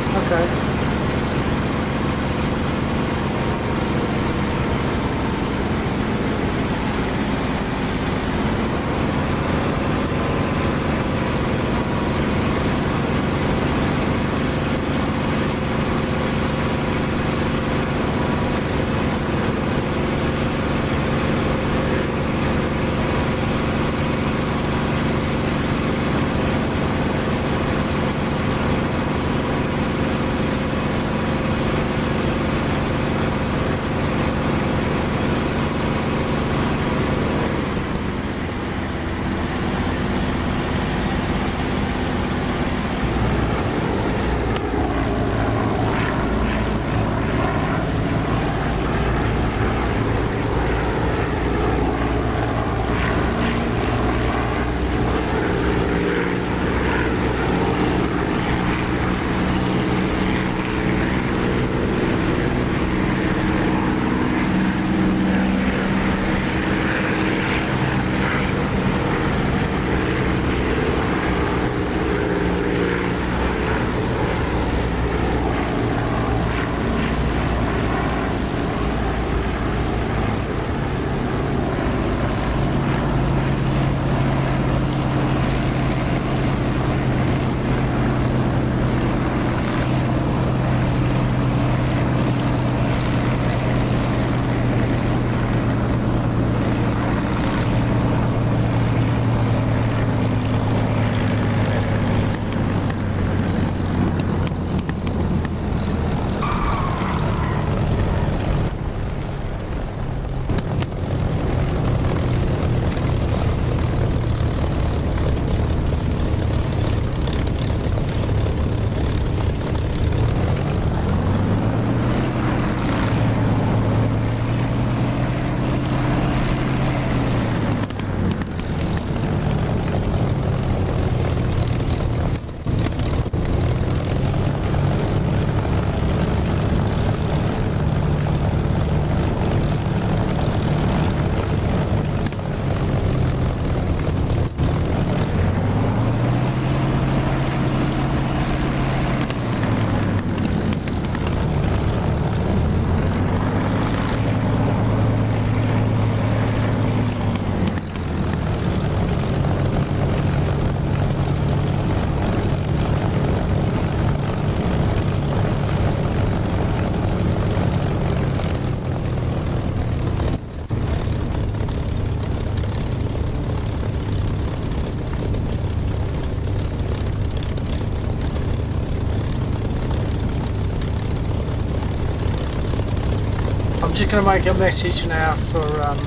I'm just going to make a message now for America.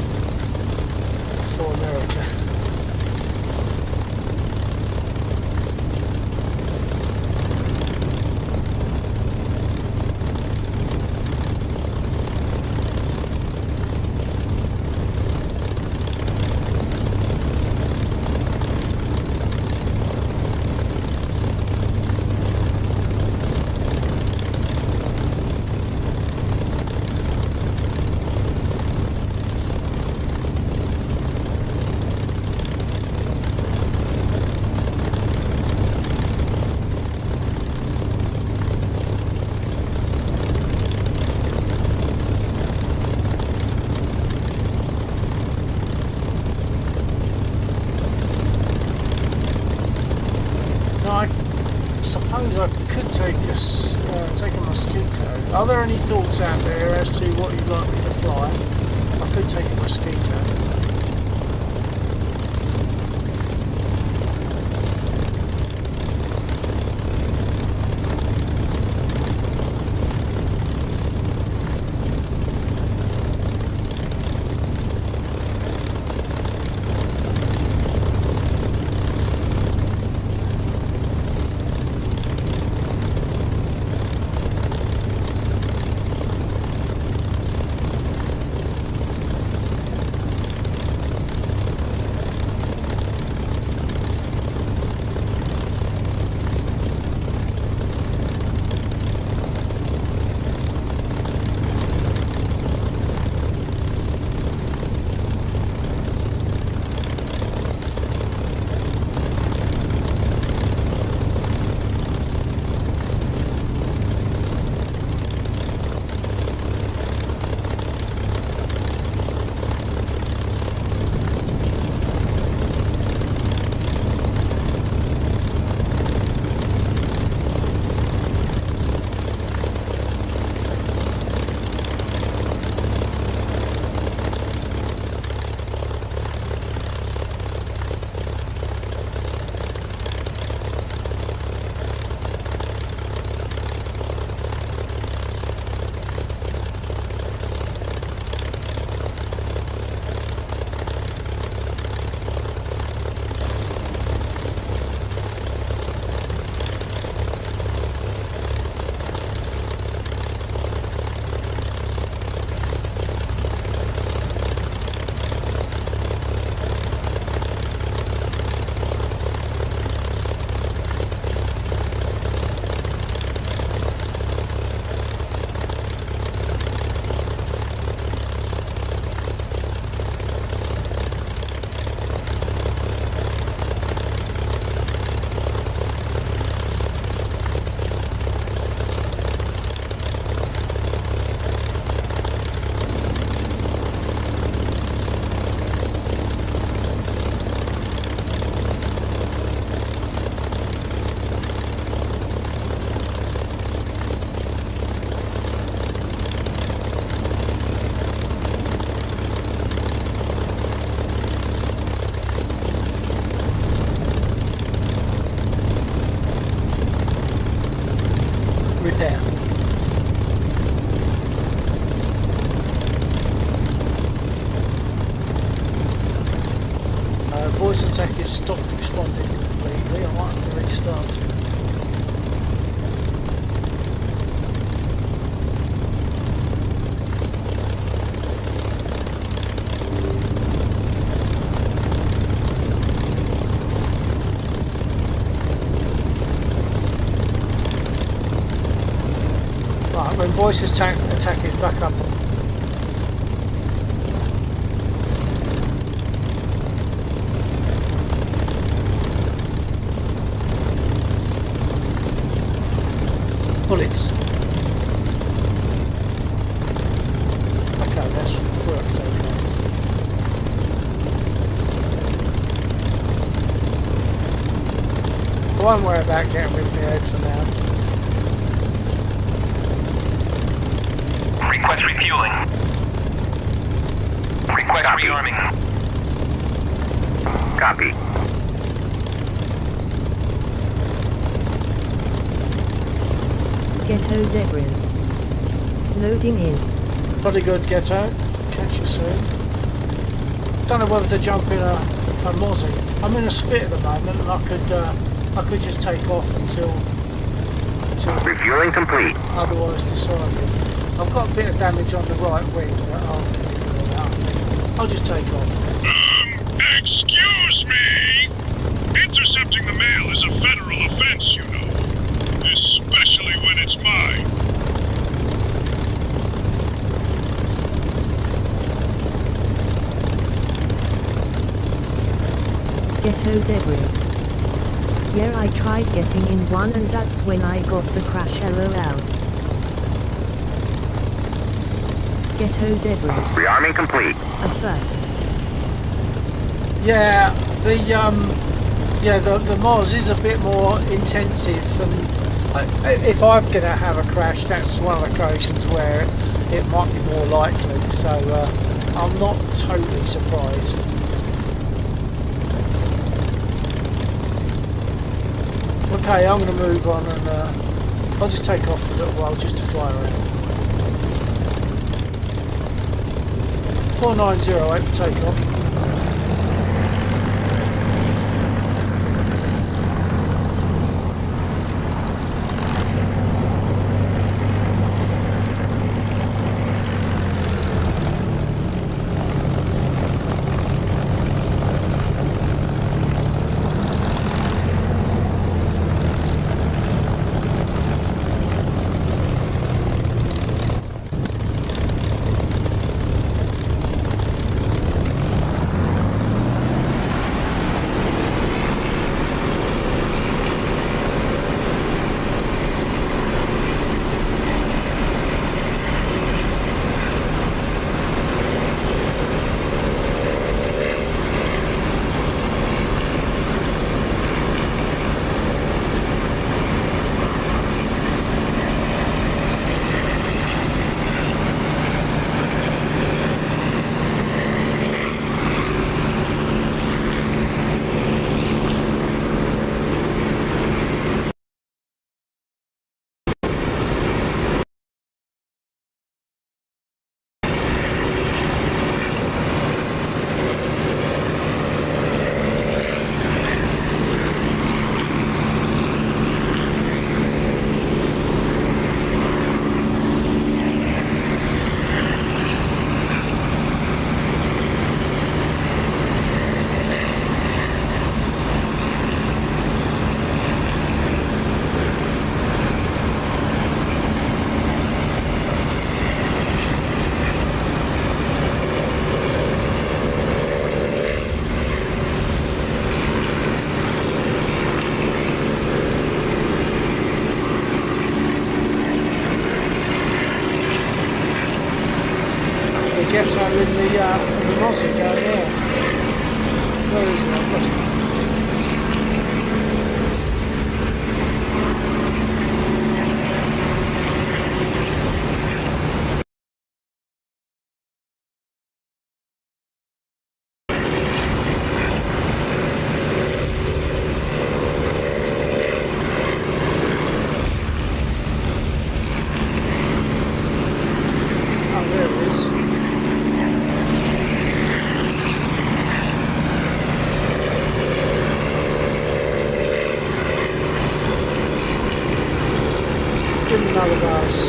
I suppose I could take a mosquito. Are there any thoughts out there as to what you'd like me to fly? I could take a mosquito. Repair. Voice attack is stopped responding completely. I might have to restart it. Right, when voice attack is back up. Bullets. Okay, that's worked okay. I won't worry about getting rid of the head for now. Request refueling. Request Copy. rearming. Copy. Ghetto zebras. Loading in. Bloody good, Ghetto. Catch you soon. Don't know whether to jump in a mozzie. I'm in a spit at the moment, and I could just take off until Refueling complete. otherwise decided. I've got a bit of damage on the right wing, but I'll keep it all out. I'll just take off. Excuse me! Intercepting the mail is a federal offense, you know. Especially when it's mine. Ghetto zebras. Yeah, I tried getting in one and that's when I got the crash, lol. Ghetto zebras. Rearming complete. A first. Yeah, the Moz is a bit more intensive, and if I'm going to have a crash, that's one of the occasions where it might be more likely, so I'm not totally surprised. Okay, I'm going to move on, and I'll just take off for a little while just to fly around. 4908 for takeoff. Ghetto in the Mozzie down there. Where is it? I've lost it. Oh, there it is. Give him another buzz.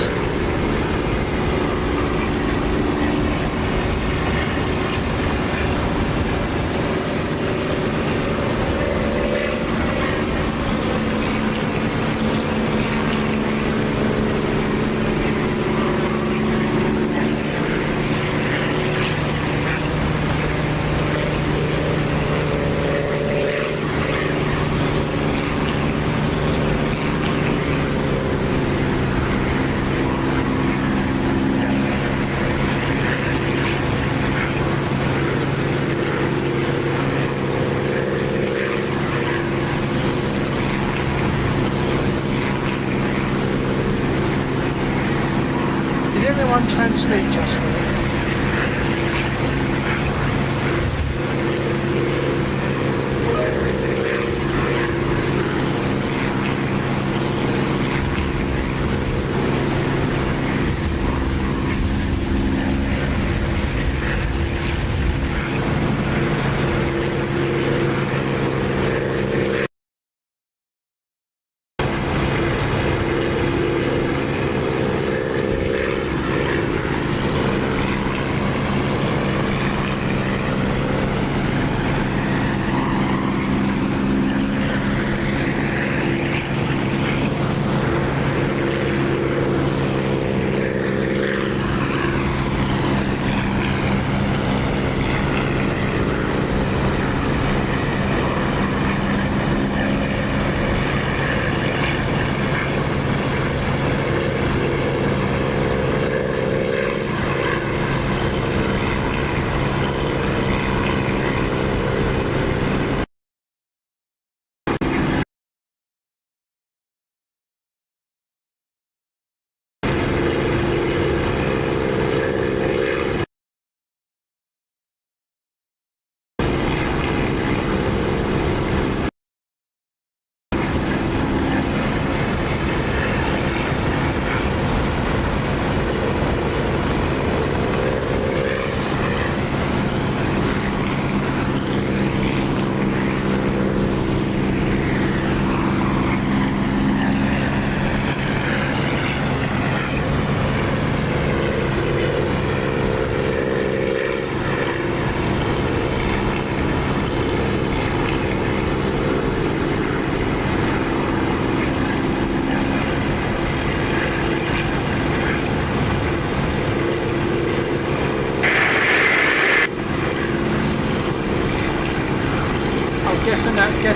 Did anyone transmit just there?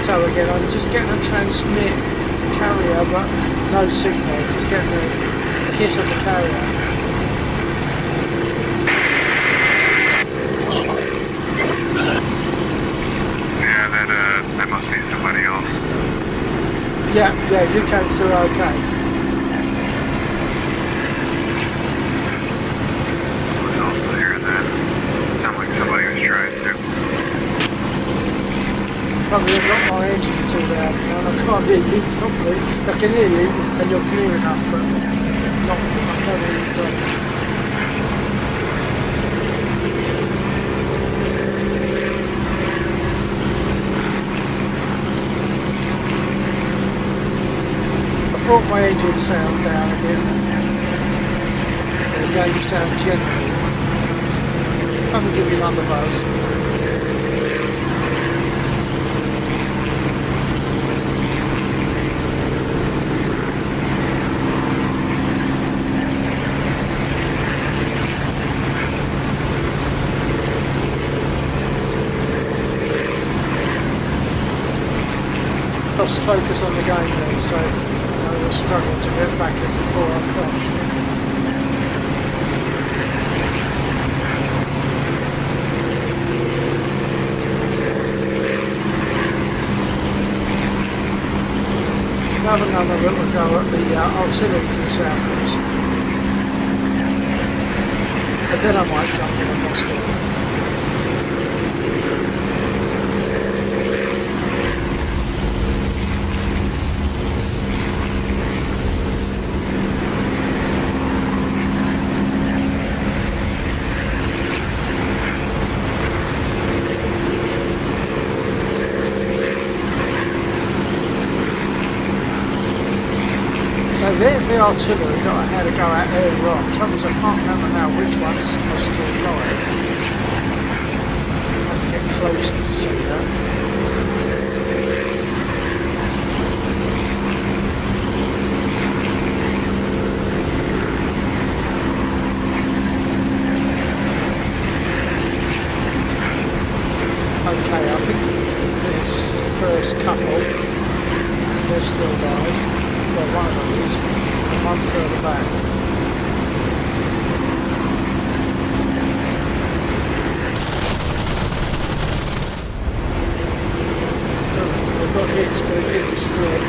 Ghetto again. I'm just getting a transmit carrier, but no signal. Just getting the hit of the carrier. Yeah, that must be somebody else. Yeah, you came through okay. I was also hearing that. Sounded like somebody was trying to. Probably I've got my engine too loud now and I can't hear you properly. I can hear you and you're clear enough, but not, I can't hear you properly. I brought my engine sound down a bit and the game sound generally. Come and give you another buzz. Lost focus on the game then, so I was struggling to get back in before I crashed. Another little go at the artillery to the southwest. And then I might jump in at Moscow. So there's the artillery that I had to go at earlier on. Trouble is I can't remember now which ones are still live. I have to get closer to see that. Okay, I think this first couple, they're still live. Well, one of them is, and one further back. They've got hits, but they've been destroyed.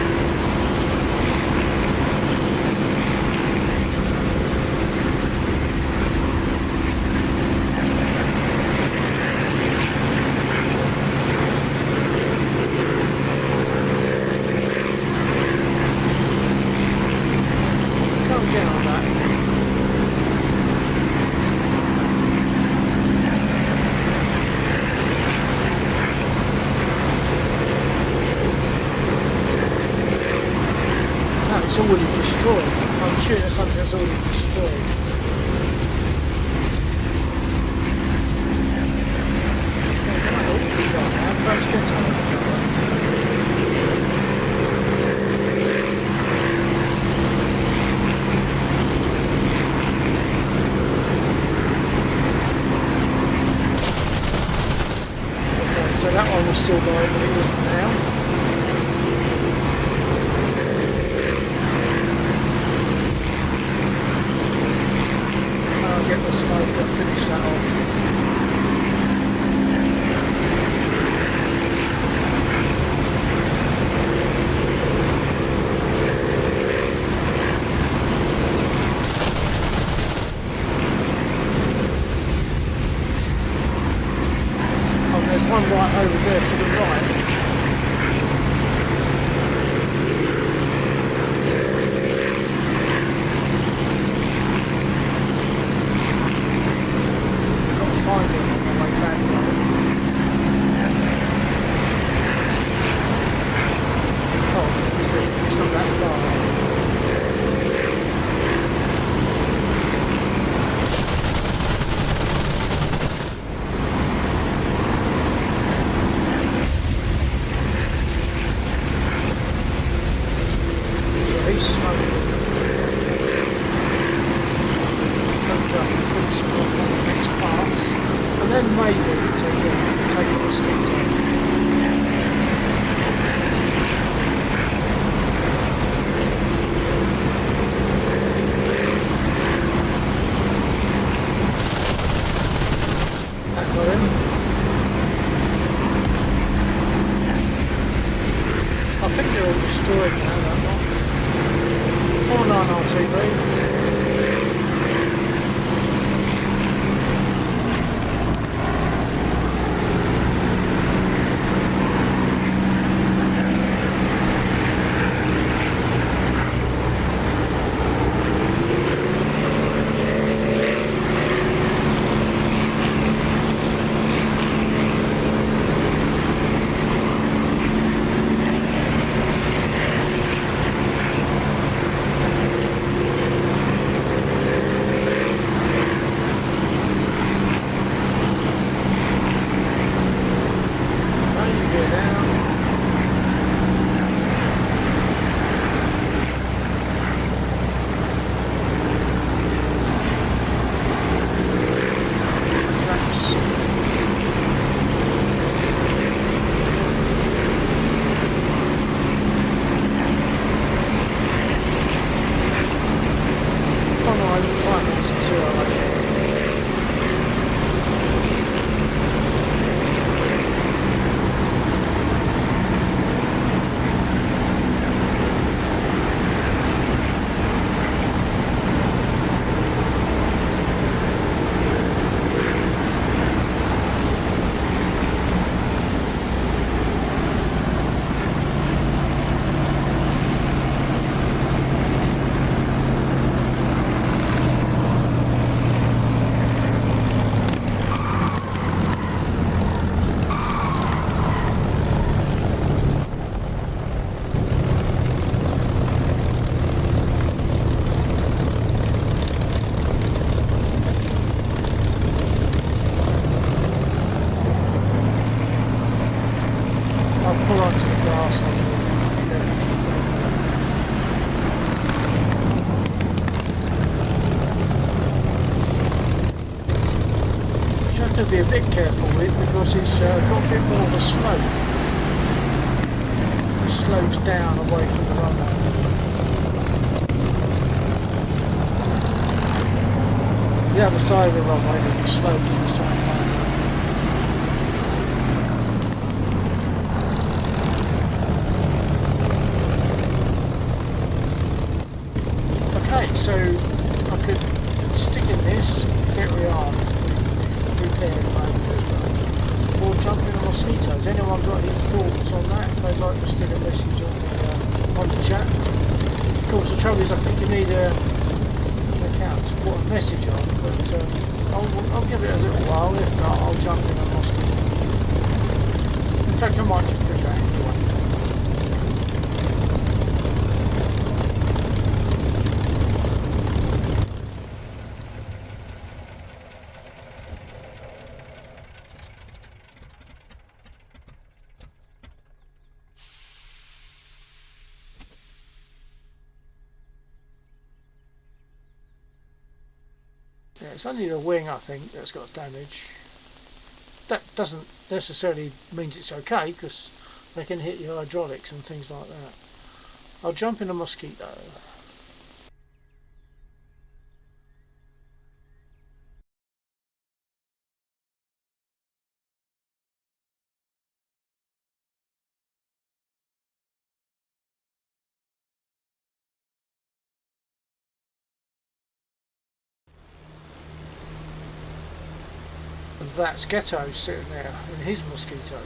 It's already destroyed. I'm shooting at something that's already destroyed. Let's get on it. Okay, so that one was still live, but it isn't now. Get the smoker, finish that off. Oh, there's one right over there to the right. Find it on the way back though. Oh, it's not that far. So he's smoking. Hopefully I can finish it off on the next pass. And then maybe take a mosquito. think they're all destroyed now, that one. 49 RTB. To be a bit careful with because it's got a bit more of a slope. It slopes down away from the runway. The other side of the runway doesn't slope in the same way. Okay, so I could stick in this, get rearmed. Or jump in a mosquito. Has anyone got any thoughts on that? If they'd like to stick a message on the chat. Of course, the trouble is I think you need an account to put a message on, but I'll give it a little while. If not, I'll jump in a mosquito. In fact, I might just do that anyway. Yeah, it's only the wing, I think, that's got damage. That doesn't necessarily means it's okay, because they can hit your hydraulics and things like that. I'll jump in a mosquito. And that's Ghetto sitting there in his mosquito.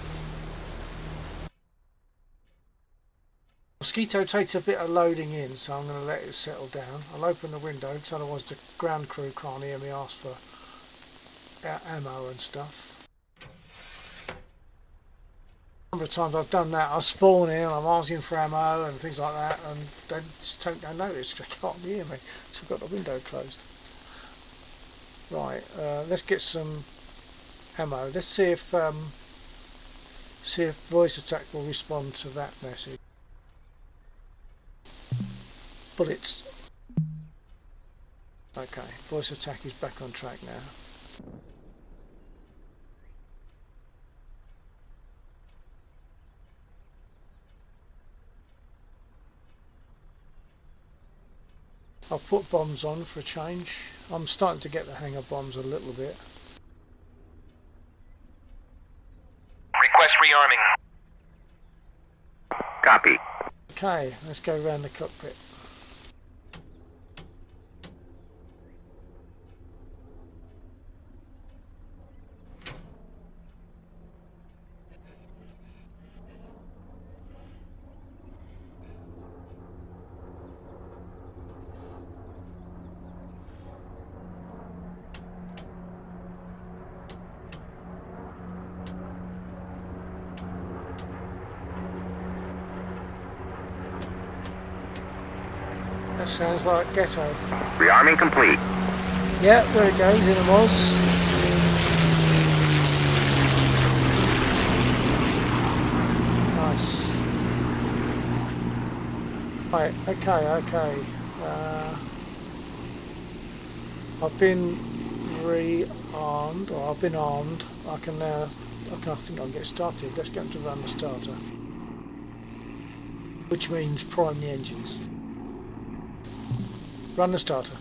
Mosquito takes a bit of loading in, so I'm going to let it settle down. I'll open the window because otherwise the ground crew can't hear me ask for ammo and stuff. A number of times I've done that, I spawn in, I'm asking for ammo and things like that, and they just take no notice because they can't hear me, so I've got the window closed. Right, let's get some ammo. Let's see if voice attack will respond to that message. Bullets. Okay, voice attack is back on track now. I'll put bombs on for a change. I'm starting to get the hang of bombs a little bit. Request rearming. Copy. Okay, let's go around the cockpit. That sounds like Ghetto. Rearming complete. Yeah, there it goes, in a Moz. Nice. Right, okay. I've been rearmed, or I've been armed. I think I can get started. Let's get them to run the starter. Which means prime the engines. Run the starter.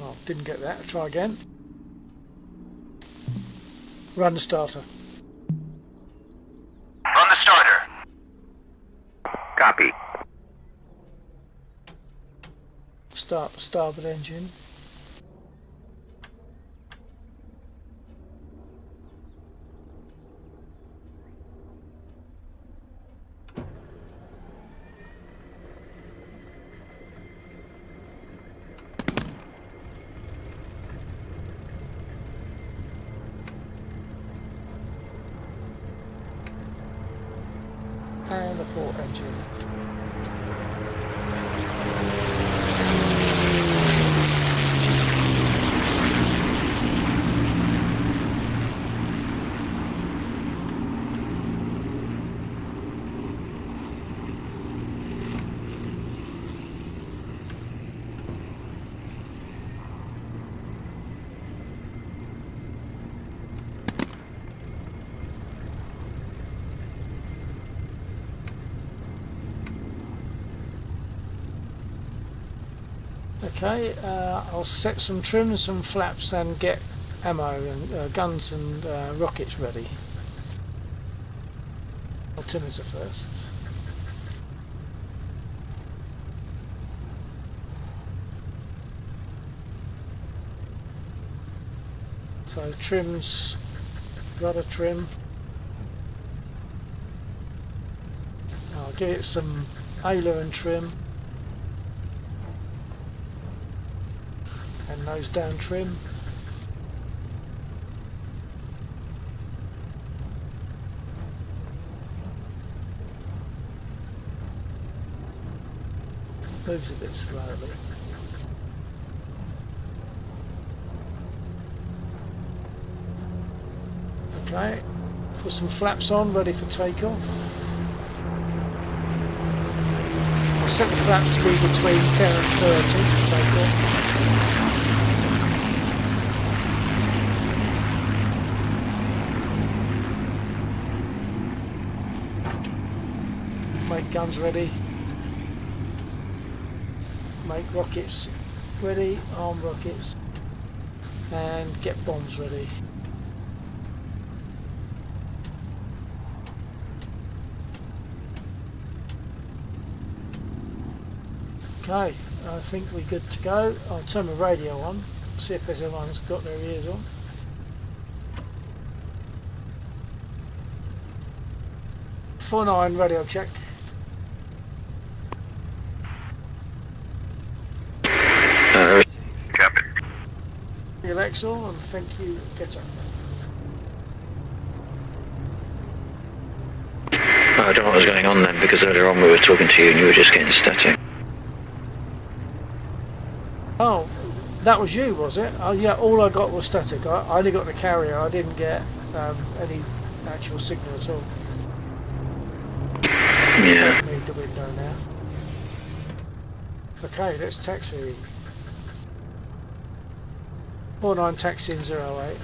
Oh, didn't get that. Try again. Run the starter. Run the starter. Copy. Start the starboard engine. And the port engine. Okay, I'll set some trims, some flaps, and get ammo and guns and rockets ready. Altimeter first. So trims, rudder trim. I'll give it some aileron trim. And nose down trim. Moves a bit slowly. Okay, put some flaps on, ready for takeoff. I'll set the flaps to be between 10 and 30 for takeoff. Make guns ready. Make rockets ready, arm rockets, and get bombs ready. Okay, I think we're good to go. I'll turn my radio on, see if everyone's got their ears on. "49 radio check." Copy. The Alexor, and thank you, Ghetto. I don't know what was going on then, because earlier on we were talking to you and you were just getting static. Oh, that was you, was it? Oh yeah, all I got was static. I only got the carrier, I didn't get any actual signal at all. Yeah. Need the window now. Okay, let's taxi. 49 taxi in 08.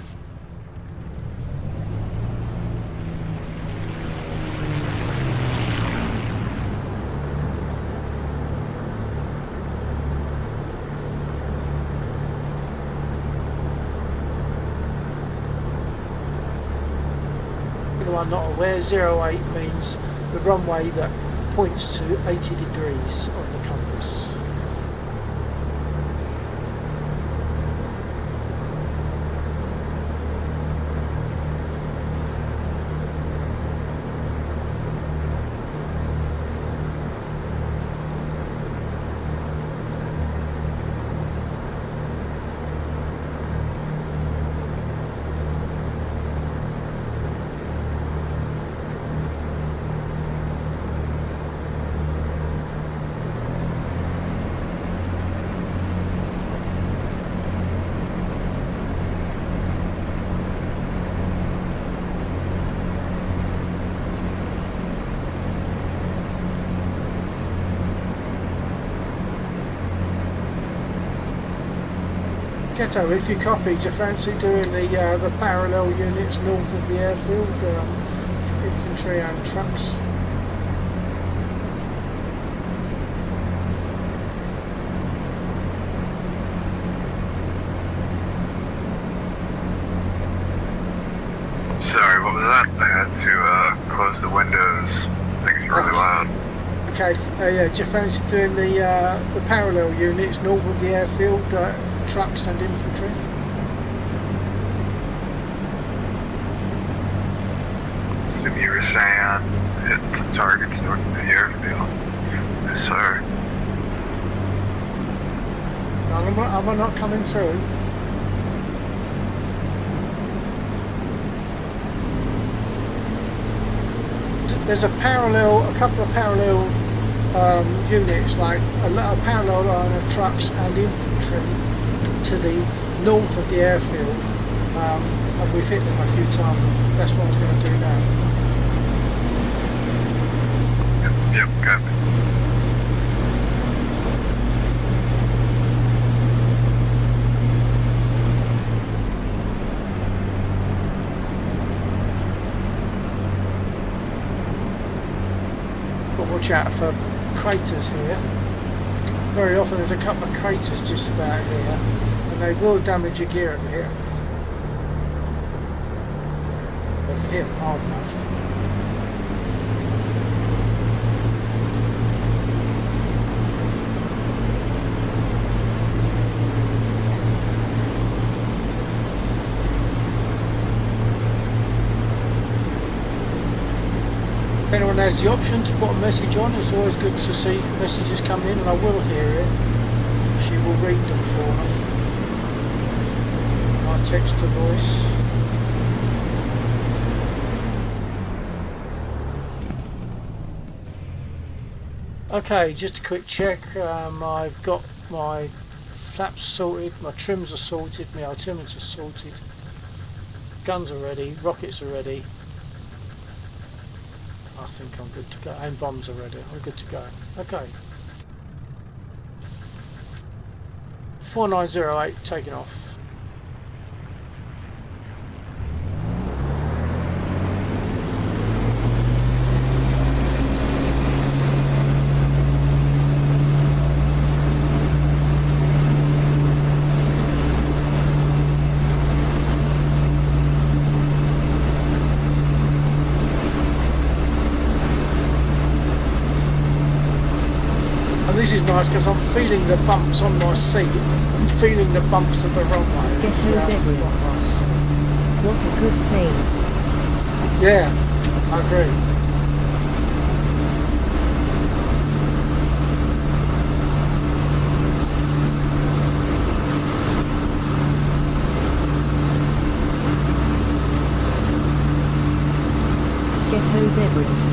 are not aware, 08 means the runway that points to 80 degrees on the compass. Ghetto, if you copy, do you fancy doing the parallel units north of the airfield, infantry and trucks? Sorry, what was that? I had to close the windows. Things are really loud. Okay, yeah, do you fancy doing the parallel units north of the airfield, trucks and infantry? Assume you were saying hit the targets north of the airfield. Yes, sir. Am I not coming through? There's a couple of parallel units, like a parallel line of trucks and infantry to the north of the airfield, and we've hit them a few times. That's what I was going to do now. Yep, copy. But watch out for craters here. Very often there's a couple of craters just about here, and they will damage your gear over here. They've hit hard enough. If anyone has the option to put a message on, it's always good to see messages come in, and I will hear it. She will read them for me. My text to voice. Okay, just a quick check. I've got my flaps sorted, my trims are sorted, my altimeters are sorted, guns are ready, rockets are ready. I think I'm good to go, and bombs are ready. I'm good to go. Okay. 4908 taking off. This is nice because I'm feeling the bumps on my seat. I'm feeling the bumps of the runway. Get those Everest. Nice. What a good plane. Yeah, I agree. Ghetto's Everest.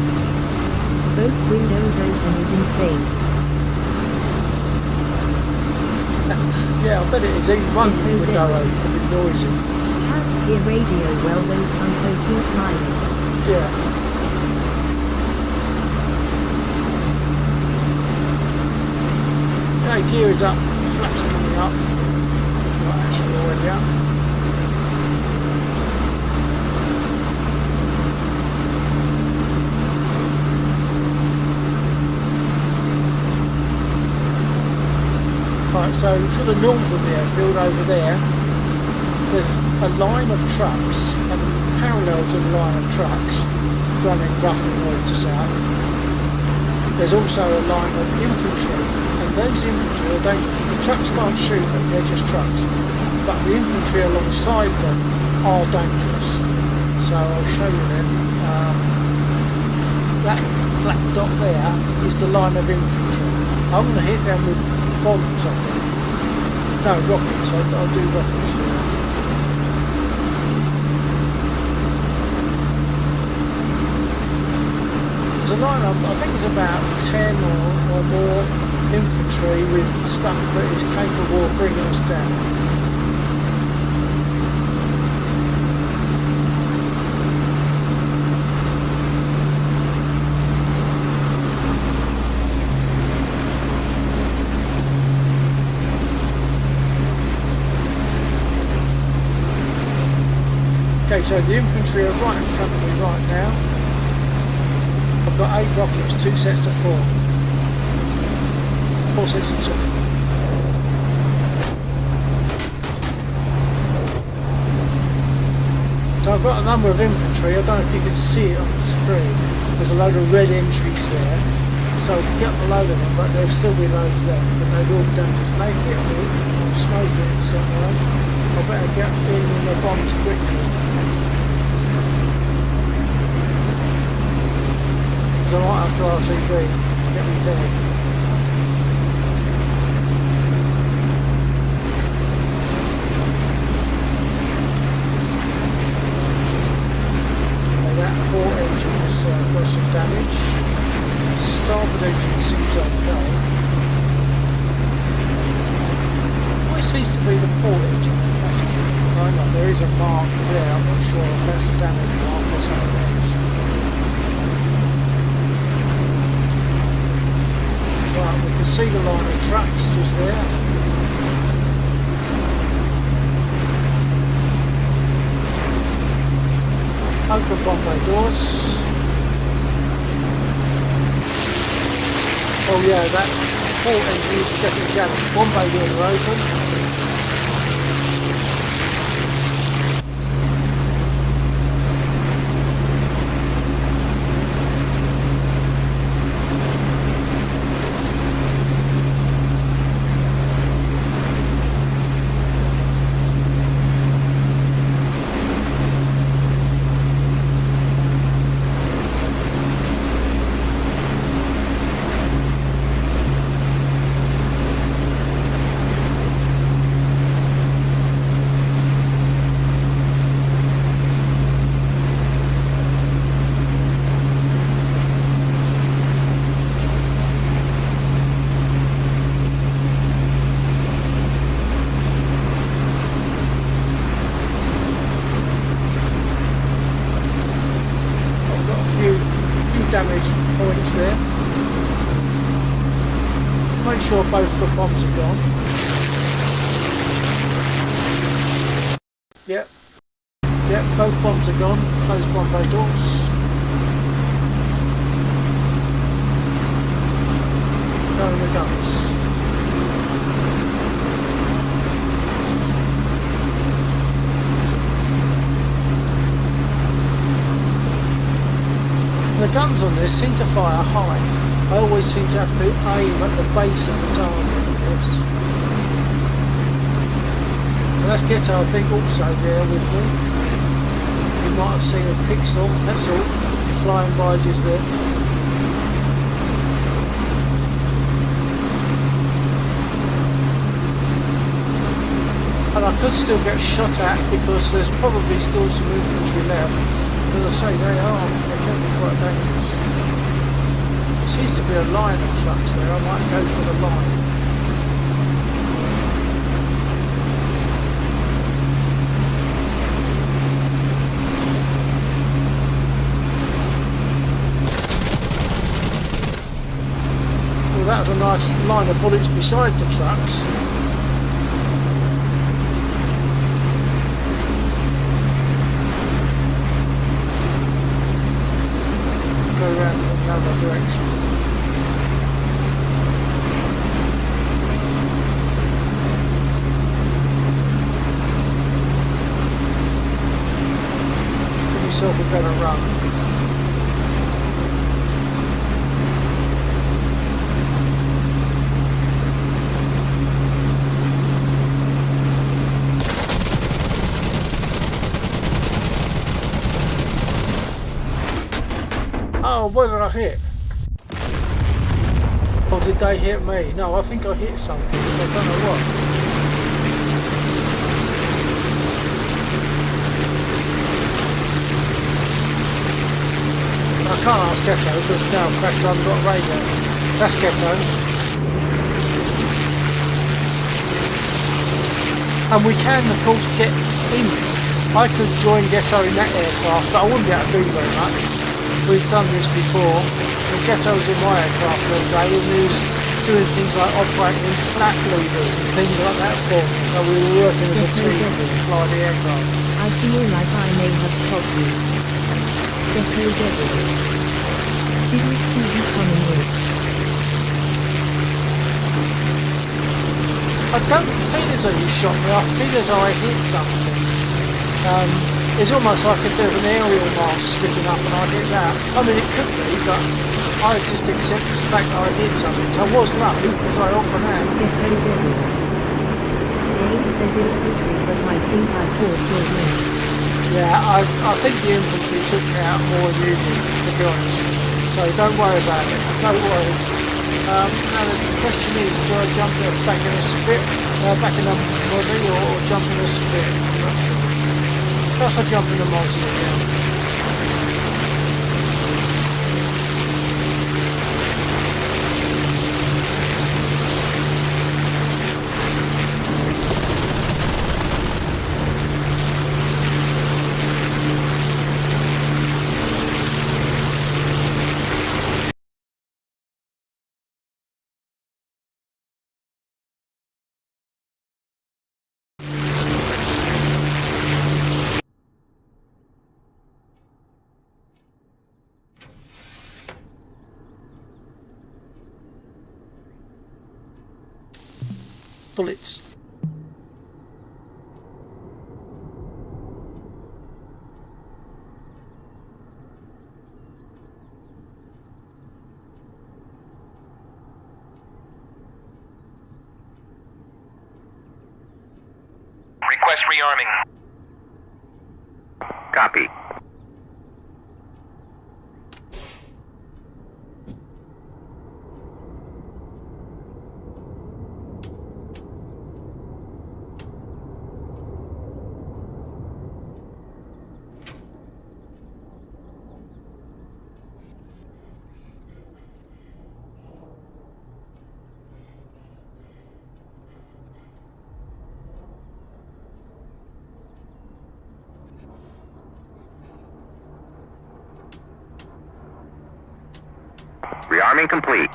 Both windows open is insane. Yeah, I bet it is. Even one window open, a bit noisy. Can't hear radio well though, tongue poking smiling. Yeah. Okay, gear is up, flaps coming up. It's not actually already up. Right, so to the north of the airfield over there, there's a line of trucks, and parallel to the line of trucks running roughly north to south. There's also a line of infantry, and those infantry are dangerous. The trucks can't shoot them, they're just trucks. But the infantry alongside them are dangerous. So I'll show you them. That black dot there is the line of infantry. I'm going to hit them with bombs, I think. No, rockets. I'll do rockets for them. There's a line of, I think it's about 10 or more infantry with stuff that is capable of bringing us down. Okay, so the infantry are right in front of me right now. I've got 8 rockets, 2 sets of 4. 4 sets of 2. So I've got a number of infantry. I don't know if you can see it on the screen. There's a load of red entries there. So I'll get a load of them, but there'll still be loads left, and they will be dangerous. And they hit me, I'm smoking somewhere. I better get in with the bombs quickly. I might have to RTB, get me dead. Now that port engine has got some damage. Starboard engine seems okay. Well, it seems to be the port engine. I know there is a mark there. I'm not sure if that's a damage mark or something else. Right, we can see the line of trucks just there. Open bomb bay doors. Oh yeah, that port engine is definitely damaged. Bomb bay doors are open. Damage points there. Make sure both the bombs are gone. Yep, both bombs are gone. Close bomb bay doors. Go in the guns. The guns on this seem to fire high. I always seem to have to aim at the base of the target with this. And that's Ghetto, I think, also there with me. You might have seen a pixel, that's all, flying by just there. And I could still get shot at because there's probably still some infantry left. As I say, they can be quite dangerous. There seems to be a line of trucks there. I might go for the line. Well, that was a nice line of bullets beside the trucks. Go around in the other direction. Give yourself a better run. Oh, what did I hit? Or did they hit me? No, I think I hit something, but I don't know what. I can't ask Ghetto because now I've crashed, I haven't got a radio. That's Ghetto. And we can, of course, get in. I could join Ghetto in that aircraft, but I wouldn't be able to do very much. We've done this before. And Ghetto was in my aircraft the other day and he was doing things like operating in flat levers and things like that for me. So we were working as a team to fly the aircraft. I feel like I may have shot you. Ghetto Devils. Didn't see you coming in. I don't feel as though you shot me, I feel as though I hit something. It's almost like if there's an aerial mast sticking up and I hit that. I mean, it could be, but I just accept the fact that I hit something. So I was lucky, as I often am. Ghetto Devils. Dave says infantry, but I think I caught your win. Yeah, I think the infantry took me out more than you did, to be honest. So don't worry about it, no worries. Now the question is, do I jump back in a spit, back in a mozzie, or jump in a spit? I'm not sure. Perhaps I jump in the mozzie again. Bullets. Request rearming. Copy. Rearming complete.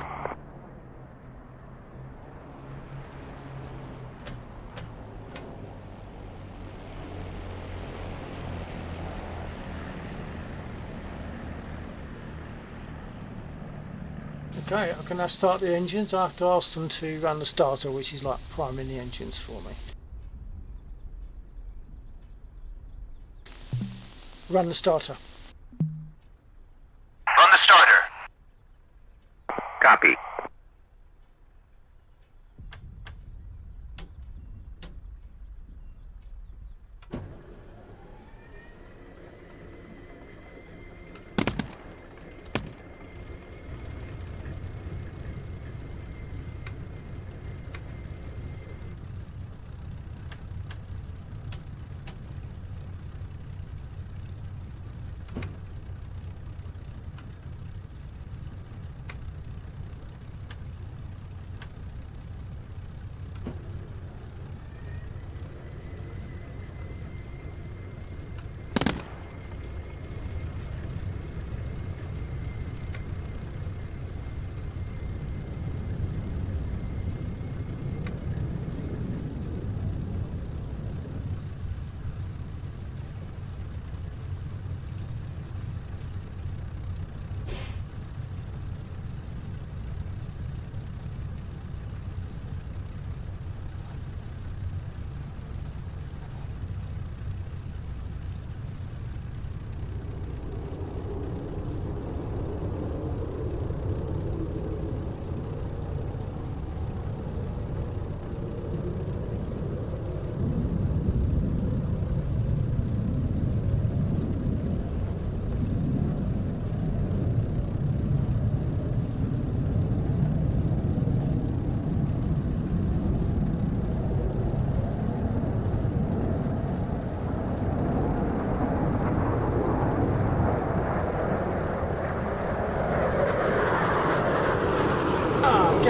Okay, I can now start the engines. I have to ask them to run the starter, which is like priming the engines for me. Run the starter. Run the starter. Copy.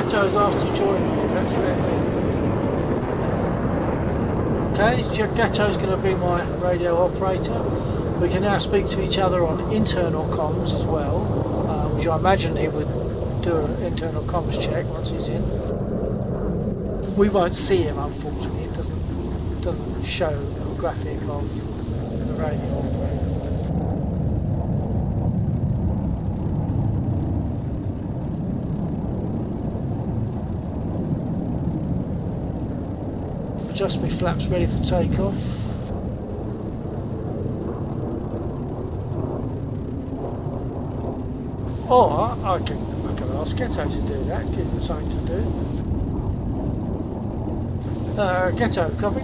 Ghetto's asked to join me. Let's let him. Okay, Ghetto's going to be my radio operator. We can now speak to each other on internal comms as well, which I imagine he would do an internal comms check once he's in. We won't see him, unfortunately. It doesn't show a graphic of the radio operator. Adjust my flaps ready for takeoff. Or I can ask Ghetto to do that, give him something to do. Ghetto, copy?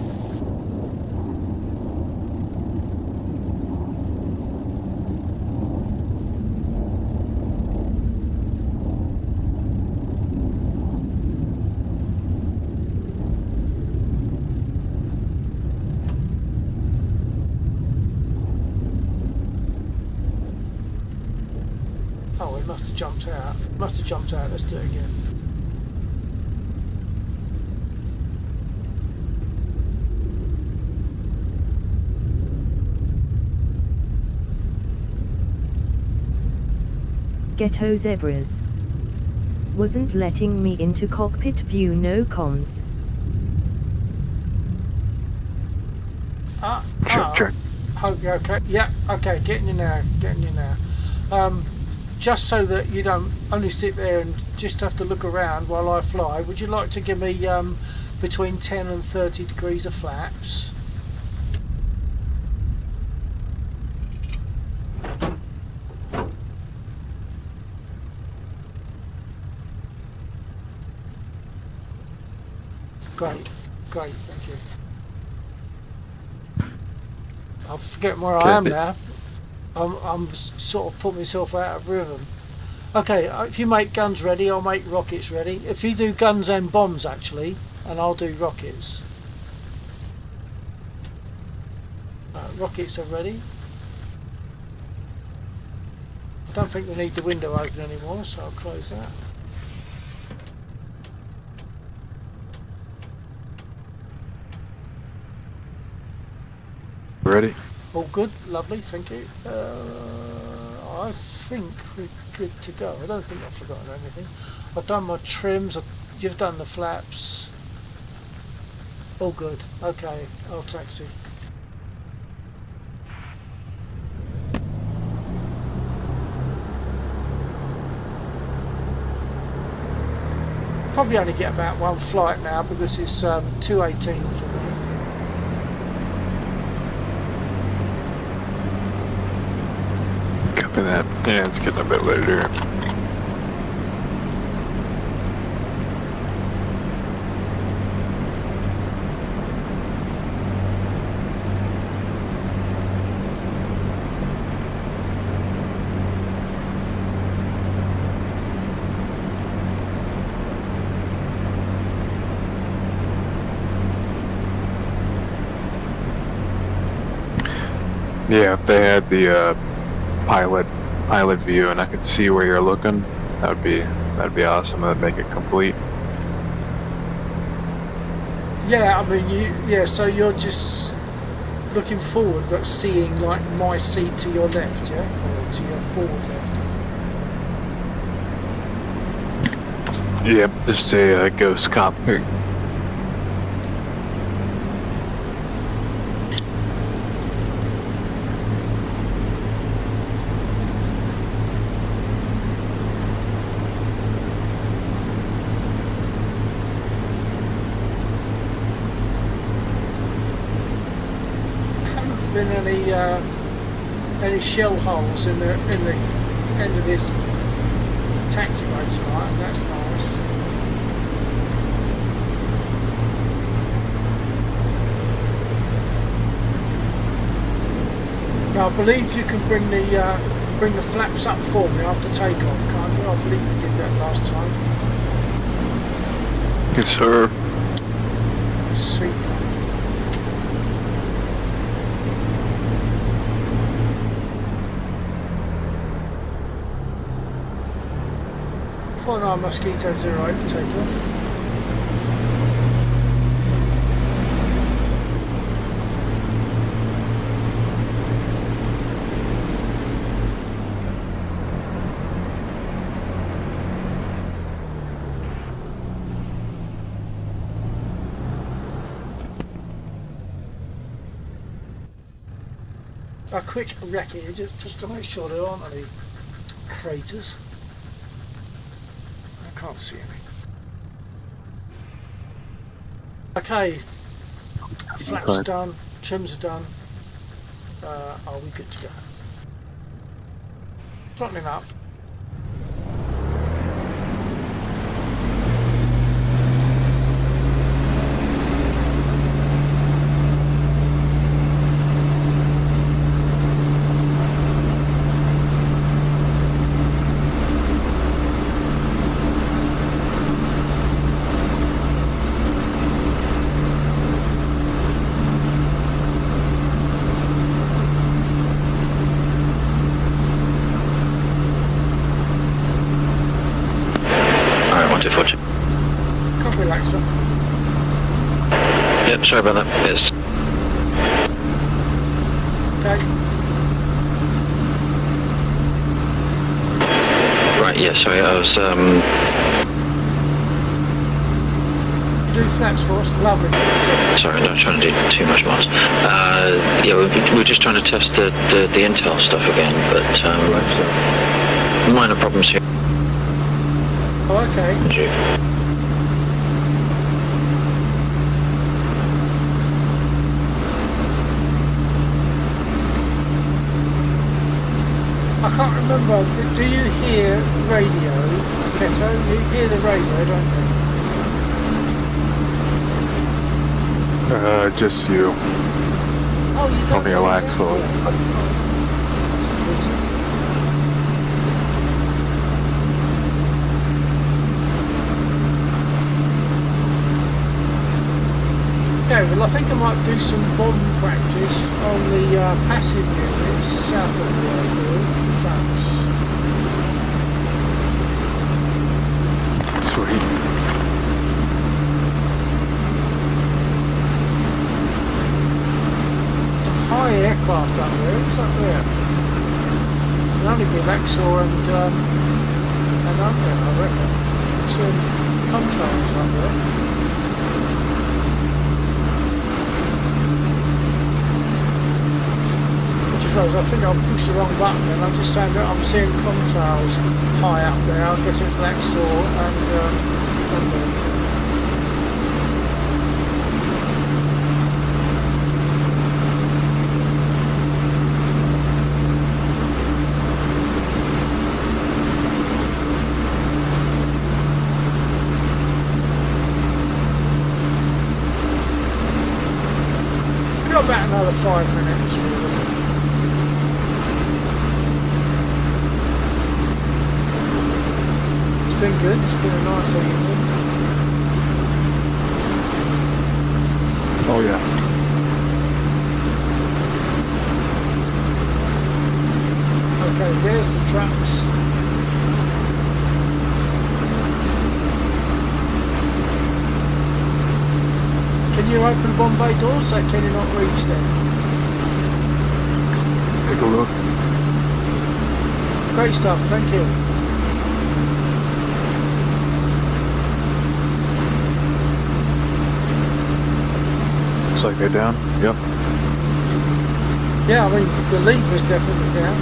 Oh, it must have jumped out. Must have jumped out. Let's do it again. Ghetto zebras. Wasn't letting me into cockpit view, no comms. Check. Hope you're okay. Yeah, okay, getting you now. Just so that you don't only sit there and just have to look around while I fly, would you like to give me between 10 and 30 degrees of flaps? Great, thank you. I'm forgetting where I am now. I'm sort of put myself out of rhythm. Okay, if you make guns ready, I'll make rockets ready. If you do guns and bombs, actually, and I'll do rockets. Rockets are ready. I don't think we need the window open anymore, so I'll close that. Ready? All good, lovely, thank you. I think we're good to go. I don't think I've forgotten anything. I've done my trims, you've done the flaps. All good, okay, I'll taxi. Probably only get about one flight now because it's 2:18 for me. Copy that. Yeah, it's getting a bit later. Yeah, if they had the pilot view and I could see where you're looking, that'd be awesome. That'd make it complete. Yeah, I mean, so you're just looking forward but seeing like my seat to your left, yeah? Or to your forward left. Yep, just a ghost cockpit. Been any shell holes in the end of this taxiway tonight, and that's nice. Now I believe you can bring the flaps up for me after takeoff, can't you? I believe you did that last time. Yes, sir. Super. 49 Mosquito 08 for takeoff. A quick recce just to make sure there aren't any craters. I can't see any. Okay, flaps Okay. done, trims are done. Are we good to go? Throttling up. Can't relax up. Yep, sorry about that. Yes. Okay. Right, yeah, sorry, I was, Do flaps for us. Lovely. Good. sorry, not trying to do too much miles. Yeah, we're just trying to test the Intel stuff again, but, minor problems here. Oh, okay. I can't remember. Do you hear radio, Keto? You hear the radio, don't you? Just you. Oh, you don't. On your lax Oh, that's a good thing. Okay, well I think I might do some bomb practice on the passive units south of the airfield, the tracks. Sweet. Some high aircraft up there, what's up there? Can only be Lexor and under, I reckon. Some contrails up there. I think I'll push the wrong button and I'm just saying that I'm seeing contrails high up there. I guess it's Lexor and under. Got about another 5 minutes really. It's been good, it's been a nice evening. Oh yeah. Okay, there's the tracks. Can you open bomb bay doors or can you not reach them? Take a look. Great stuff, thank you. Looks like they're down. Yep. Yeah, I mean, the lever's definitely down.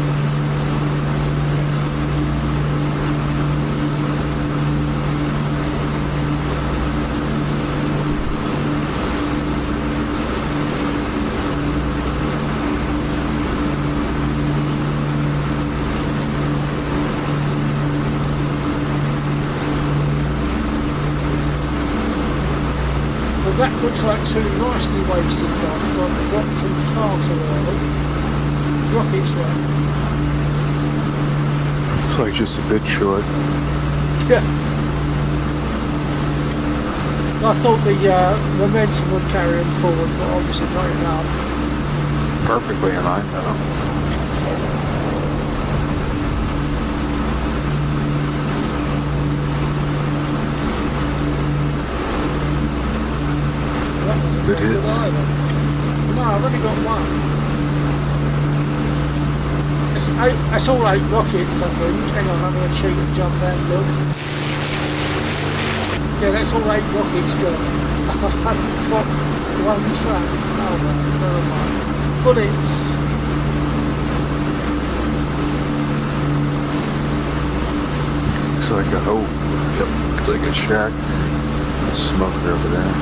Well, that looks like two nicely wasted bombs. I've dropped them far too early. Rockets there. Looks like just a bit short. Yeah. I thought the momentum would carry them forward, but obviously not enough. Perfectly in line though. I've only got one. That's all 8 rockets, I think. Hang on, I'm going to cheat and jump out and look. Yeah, that's all 8 rockets gone. I've got one track. Oh well, never mind. Bullets. Looks like a hope. Yep, looks like a shack. A smoker over there.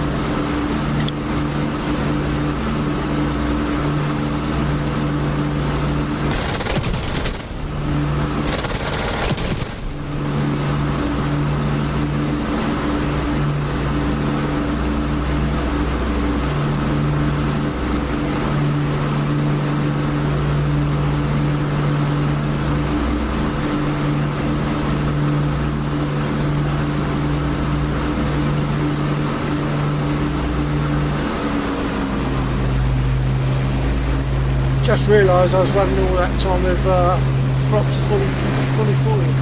Just realised I was running all that time with props fully forward.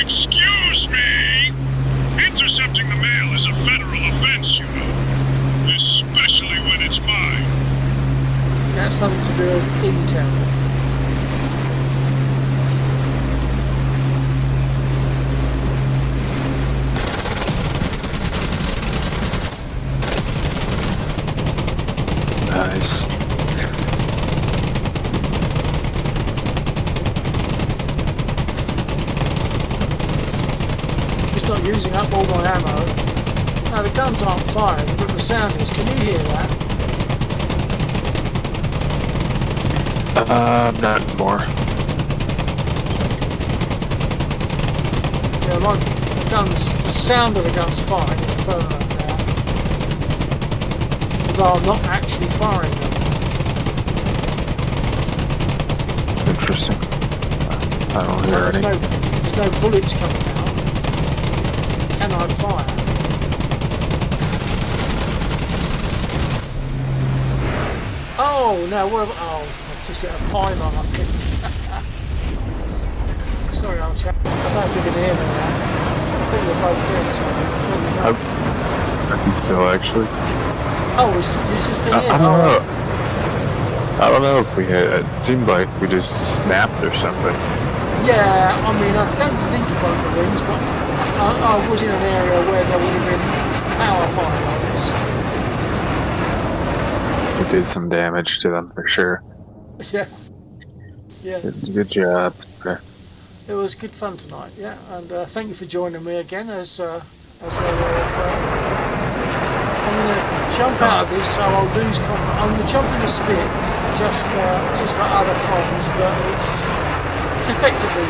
Excuse me! Intercepting the mail is a federal offense, you know. Especially when it's mine. That's something to do with intel. Nice. Just not using up all my ammo. No, the guns aren't firing, but the sound is. Can you hear that? Not anymore. Yeah, the guns, the sound of the guns firing is permanent now. Although I'm not actually firing them. Interesting. I don't hear any. There's no bullets coming out. Can I fire? Oh, no, what about... Oh, I've just hit a pylon, I think. Sorry, old chap. I don't know if you can hear me now. I think we're both dead, so... I think so, actually. Oh, you just said I here? don't know. I don't know if we had... It seemed like we just snapped or something. Yeah, I mean, I don't think about the wings, but I was in an area where there would have been power pylons. We did some damage to them for sure. Yeah. Yeah. Good job. Okay. It was good fun tonight, yeah, and thank you for joining me again as well. I'm going to jump out of this, so I'll lose I'm going to jump in a spit just for other comms, but it's effectively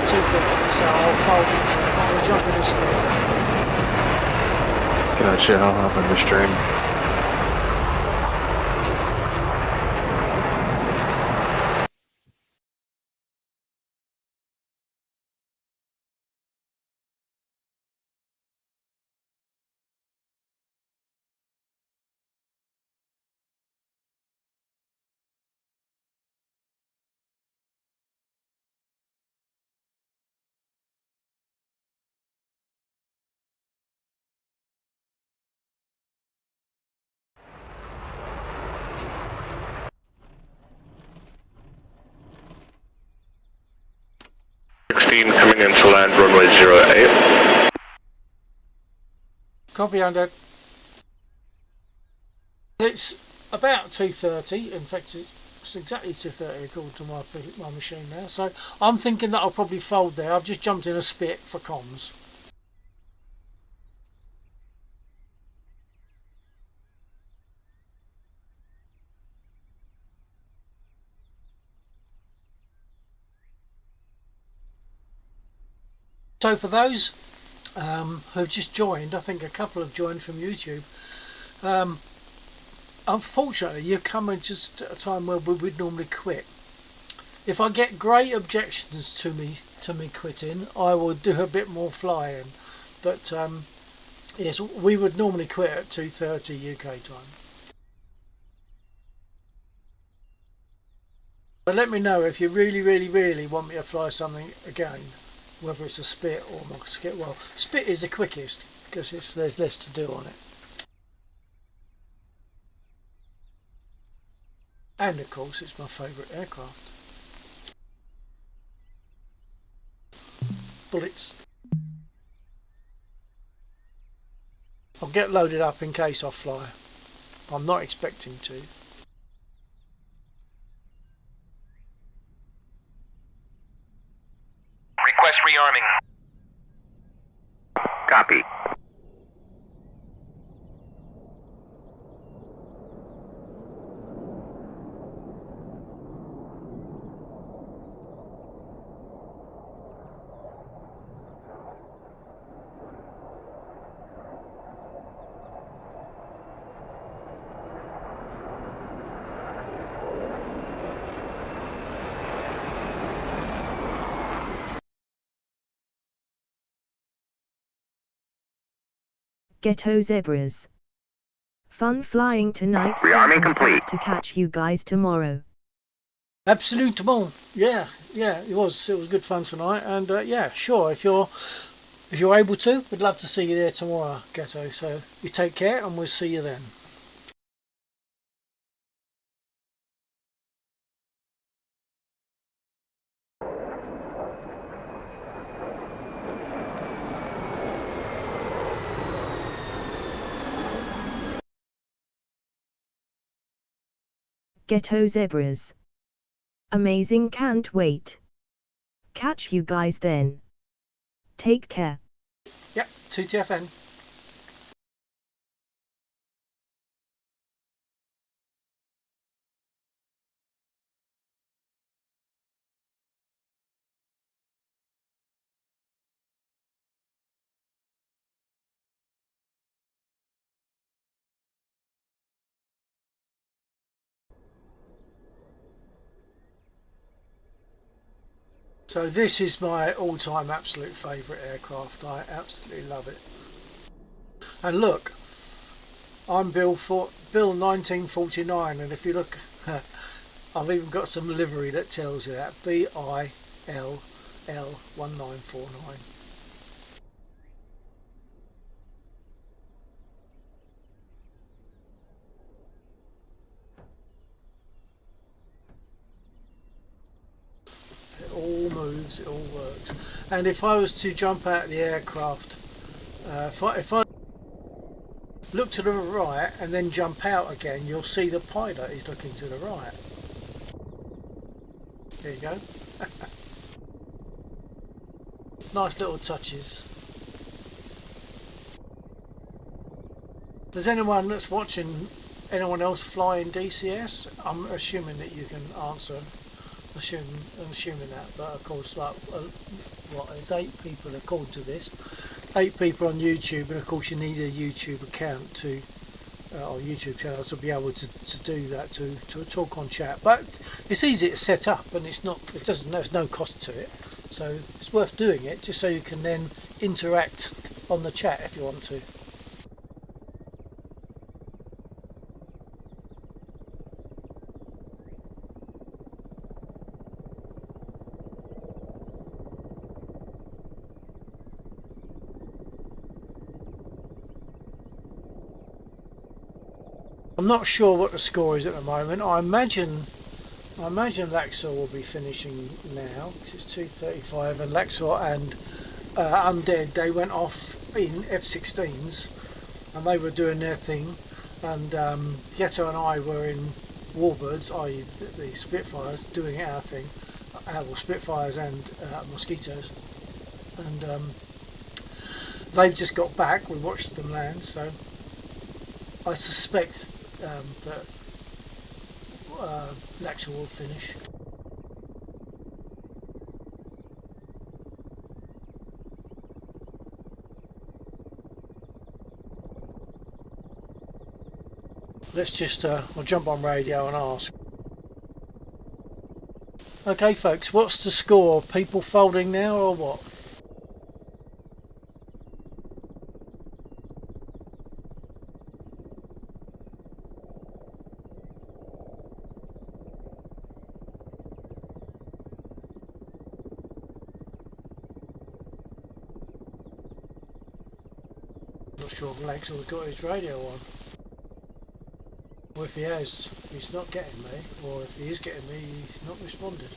2:30, so I'll fold it. I'm going to jump in a spit. Gotcha. I'll hop on the stream. Coming into land runway 08. Copy, under. It's about 2:30. In fact, it's exactly 2:30 according to my machine now. So I'm thinking that I'll probably fold there. I've just jumped in a spit for comms. So for those who've just joined, I think a couple have joined from YouTube. Unfortunately, you've come in just at a time where we would normally quit. If I get great objections to me quitting, I will do a bit more flying. But yes, we would normally quit at 2:30 UK time. But let me know if you really want me to fly something again, whether it's a Spit or Musket. Well, Spit is the quickest because there's less to do on it. And of course it's my favourite aircraft. Bullets. I'll get loaded up in case I fly. I'm not expecting to. Request rearming. Copy. Ghetto zebras. Fun flying tonight. Rearming and complete. hope to catch you guys tomorrow. Absolutement. Yeah, it was good fun tonight, and yeah, sure. If you're able to, we'd love to see you there tomorrow, Ghetto. So you take care, and we'll see you then. Ghetto zebras. Amazing, can't wait. Catch you guys then. Take care. Yep, 2TFN. So this is my all-time absolute favourite aircraft. I absolutely love it. And look, I'm Bill 1949, and if you look, I've even got some livery that tells you that. BILL 1949. It all moves, it all works. And if I was to jump out of the aircraft, if I look to the right and then jump out again, you'll see the pilot is looking to the right. There you go. Nice little touches. Does anyone that's watching, anyone else fly in DCS? I'm assuming that you can answer. I'm assuming that, but of course, like, there's 8 people according to this. 8 people on YouTube, and of course you need a YouTube account to, or YouTube channel to be able to do that, to talk on chat. But it's easy to set up, and there's no cost to it, so it's worth doing it just so you can then interact on the chat if you want to. I'm not sure what the score is at the moment. I imagine Laxor will be finishing now because it's 2:35, and Laxor and Undead, they went off in F-16s and they were doing their thing, and Ghetto and I were in Warbirds, i.e. the Spitfires, doing our thing. Well, Spitfires and Mosquitoes, and they've just got back. We watched them land, so I suspect that Laxor will finish. Let's just I'll jump on radio and ask. Okay folks, what's the score? People folding now or what? not sure if Laxor's got his radio on. Or if he has, he's not getting me. Or if he is getting me, he's not responded.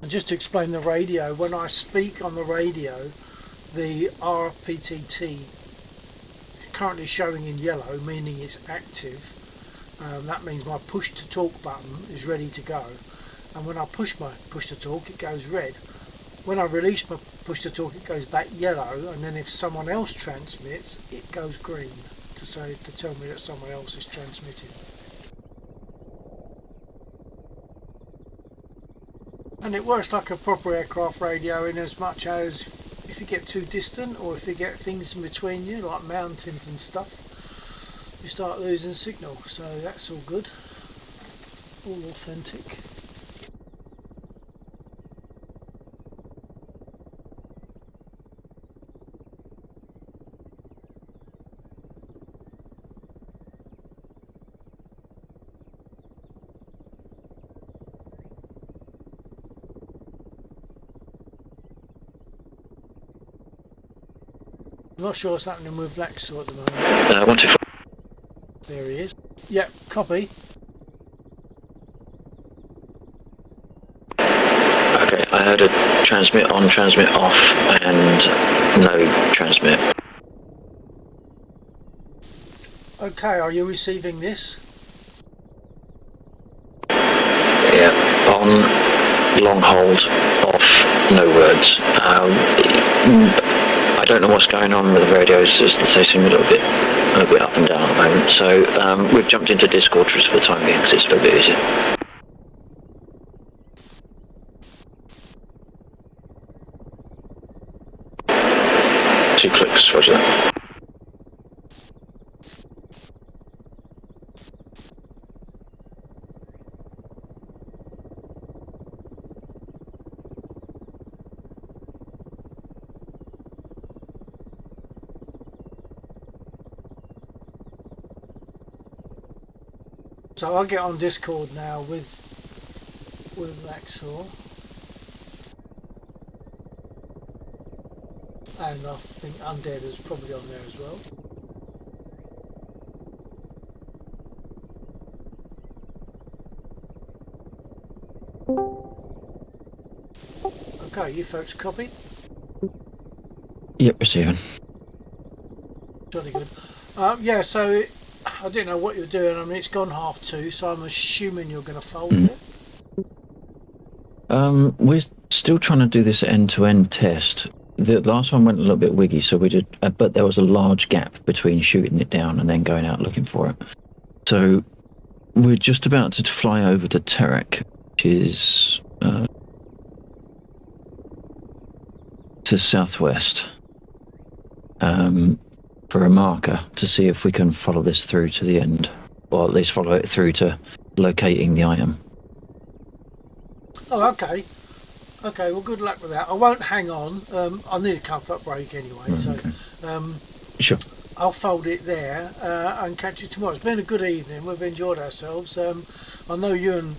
And just to explain the radio, when I speak on the radio, the RPTT currently showing in yellow, meaning it's active. That means my push to talk button is ready to go, and when I push my push to talk, it goes red. When I release my push to talk, it goes back yellow, and then if someone else transmits, it goes green to tell me that someone else is transmitting. And it works like a proper aircraft radio in as much as if you get too distant, or if you get things in between you like mountains and stuff, you start losing signal. So that's all good, all authentic. I'm not sure what's happening with Laxor at the moment. 125. There he is. Yep, copy. Okay, I heard a transmit on, transmit off, and no transmit. Okay, are you receiving this? Yeah, on, long hold, off, no words. I don't know what's going on with the radios, they seem a little bit up and down at the moment. So we've jumped into Discord just for the time being because it's a little bit easier. Two clicks, roger that. So I'll get on Discord now with Laxor, and I think Undead is probably on there as well. Okay, you folks copy? Yep, receiving. Jolly good. Yeah, so I didn't know what you're doing. I mean, it's gone 2:30, so I'm assuming you're going to fold it. We're still trying to do this end-to-end test. The last one went a little bit wiggy, so we did, but there was a large gap between shooting it down and then going out looking for it. So we're just about to fly over to Terek, which is to southwest, for a marker to see if we can follow this through to the end, or at least follow it through to locating the item. Oh, okay. Okay, well, good luck with that. I won't hang on. I'll need a comfort break anyway, so Sure. I'll fold it there and catch you tomorrow. It's been a good evening. We've enjoyed ourselves. I know you and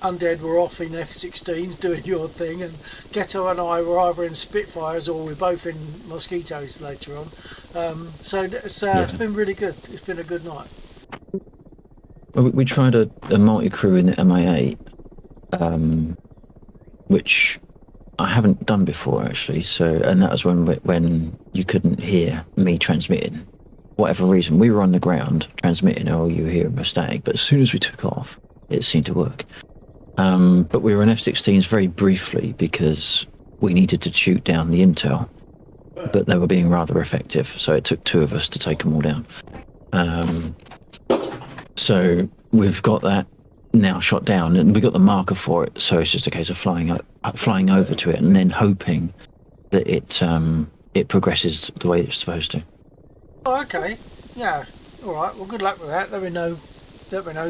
Undead were off in F-16s doing your thing, and Ghetto and I were either in Spitfires or we're both in Mosquitoes later on. It's been really good. It's been a good night. Well, we tried a multi-crew in the MI8, which I haven't done before actually. So, and that was when you couldn't hear me transmitting. Whatever reason, we were on the ground transmitting, all you hear was static. But as soon as we took off, it seemed to work. But we were in F-16s very briefly because we needed to shoot down the intel, but they were being rather effective. So it took 2 of us to take them all down. So we've got that now shot down, and we got the marker for it. So it's just a case of flying over to it and then hoping that it progresses the way it's supposed to. Oh, okay. Yeah. All right. Well, good luck with that. Let me know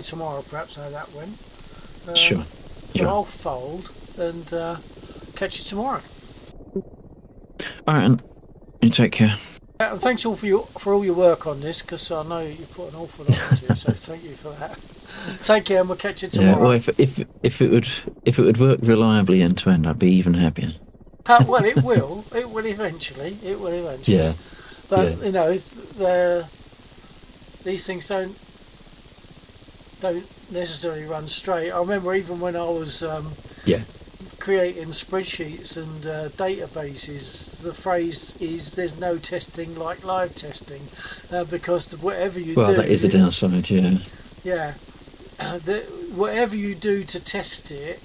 tomorrow, perhaps, how that went. Sure. But I'll fold and catch you tomorrow. All right, and you take care. And thanks all for all your work on this, because I know you put an awful lot into it. So thank you for that. Take care, and we'll catch you tomorrow. Yeah, well, if it would work reliably end to end, I'd be even happier. Well, it will. It will eventually. It will eventually. Yeah. But Yeah. you know, these things don't necessarily run straight. I remember even when I was creating spreadsheets and databases, the phrase is "there's no testing like live testing," because whatever you do. Well, that is a downside. Yeah. Yeah. Whatever you do to test it,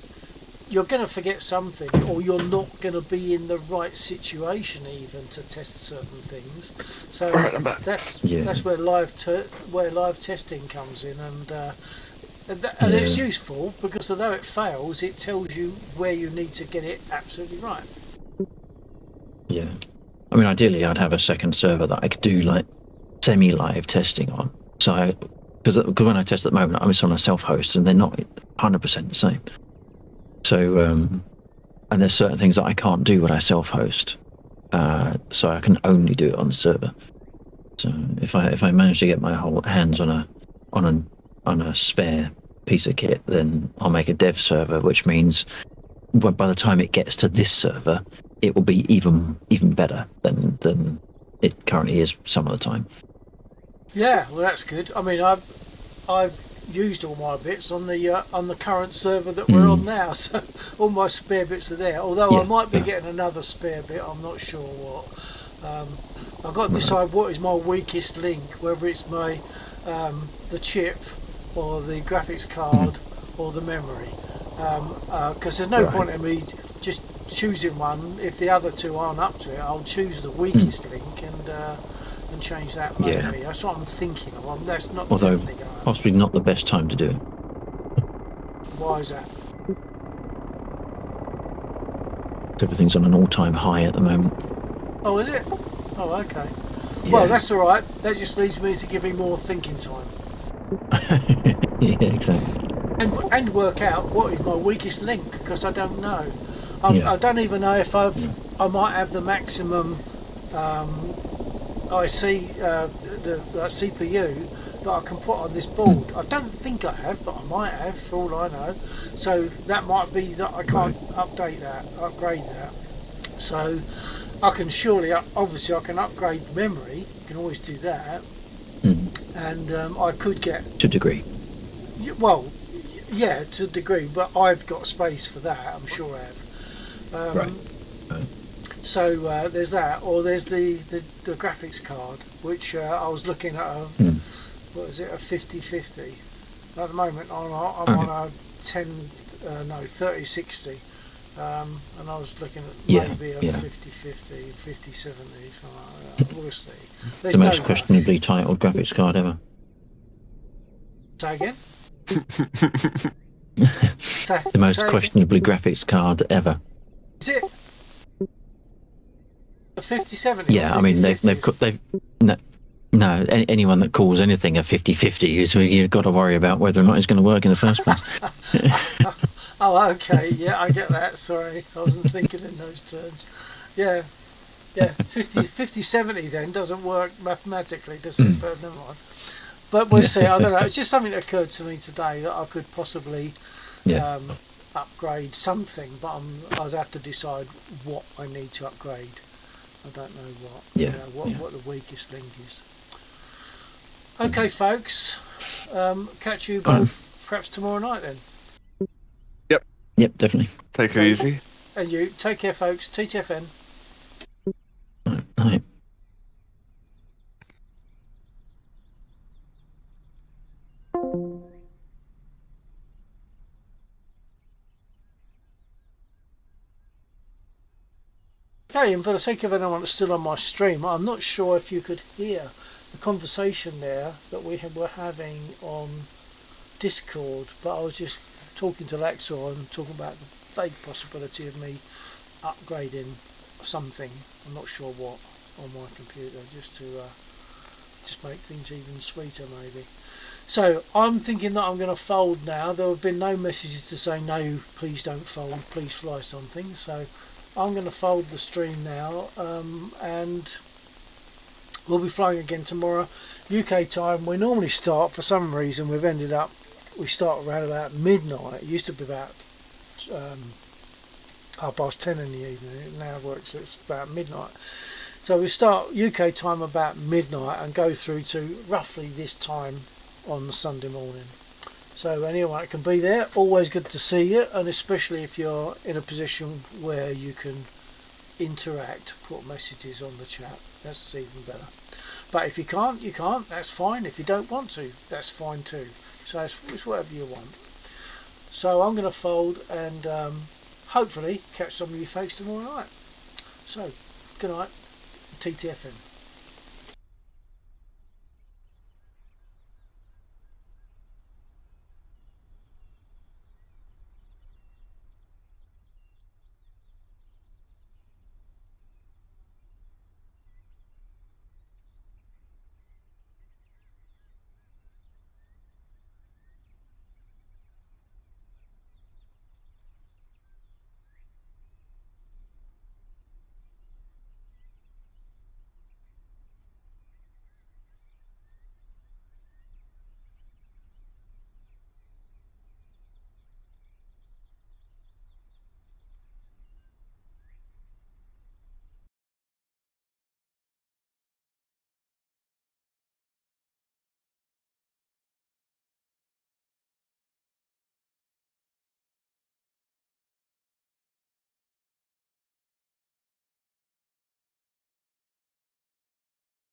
you're going to forget something, or you're not going to be in the right situation even to test certain things. So that's where live testing comes in, and it's useful because although it fails, it tells you where you need to get it absolutely right. Yeah. I mean, ideally, I'd have a second server that I could do like semi-live testing on. So, because when I test at the moment, I'm just on a self-host, and they're not 100% the same. So, and there's certain things that I can't do when I self-host, so I can only do it on the server. So if I manage to get my whole hands on a spare piece of kit, then I'll make a dev server, which means by the time it gets to this server, it will be even better than it currently is some of the time. Yeah, well, that's good. I mean, I've used all my bits on the current server that we're on now, so all my spare bits are there. Although I might be getting another spare bit, I'm not sure what. I've got to decide what is my weakest link, whether it's my the chip or the graphics card or the memory, because there's no point in me just choosing one if the other two aren't up to it. I'll choose the weakest link and change that maybe. Yeah. That's what I'm thinking of. That's not Although definitely going. possibly not the best time to do it. Why is that? Everything's on an all-time high at the moment. Oh, is it? Oh, okay. Yeah. Well, that's all right. That just leaves me to give him more thinking time. Yeah, exactly. And work out what is my weakest link, because I don't know. I don't even know if I might have the maximum IC the CPU that I can put on this board. I don't think I have, but I might have for all I know. So that might be that I can't upgrade that. So I can surely, obviously I can upgrade memory, you can always do that. And I could get... To a degree. Well, yeah, to a degree, but I've got space for that, I'm sure I have. Right. So there's that, or there's the graphics card, which I was looking at a 50-50. At the moment I'm on a 3060, and I was looking at maybe a 50-50, 50-70, something like that. We'll see. There's the most questionably titled graphics card ever. Say again? The most questionably graphics card ever. Is it? A 50-70? Yeah, I mean they've anyone that calls anything a 50-50, you've got to worry about whether or not it's going to work in the first place. Oh, okay, yeah, I get that. Sorry, I wasn't thinking in those terms. Yeah, 50-70 then doesn't work mathematically, does it? But never mind. But we'll see. I don't know. It's just something that occurred to me today that I could possibly upgrade something, but I'd have to decide what I need to upgrade. I don't know what. Yeah. What the weakest link is. Okay, folks. Catch you both perhaps tomorrow night then. Yep, definitely. Take it easy. And you take care, folks. TTFN. Right. Okay, and for the sake of anyone that's still on my stream, I'm not sure if you could hear the conversation there that we were having on Discord, but I was just talking to Lexa and talking about the vague possibility of me upgrading something, I'm not sure what, on my computer, just to make things even sweeter maybe. So I'm thinking that I'm going to fold now. There have been no messages to say no, please don't fold, please fly something, so I'm going to fold the stream now, and we'll be flying again tomorrow, UK time. We normally start, for some reason we've ended up, we start around about midnight. It used to be about 10:30 in the evening. It now works, it's about midnight. So we start UK time about midnight and go through to roughly this time on the Sunday morning. So anyone that can be there, always good to see you, and especially if you're in a position where you can interact, put messages on the chat, that's even better. But if you can't, you can't, that's fine. If you don't want to, that's fine too. So it's whatever you want. So I'm going to fold and hopefully catch some of you folks tomorrow night. So good night, TTFN.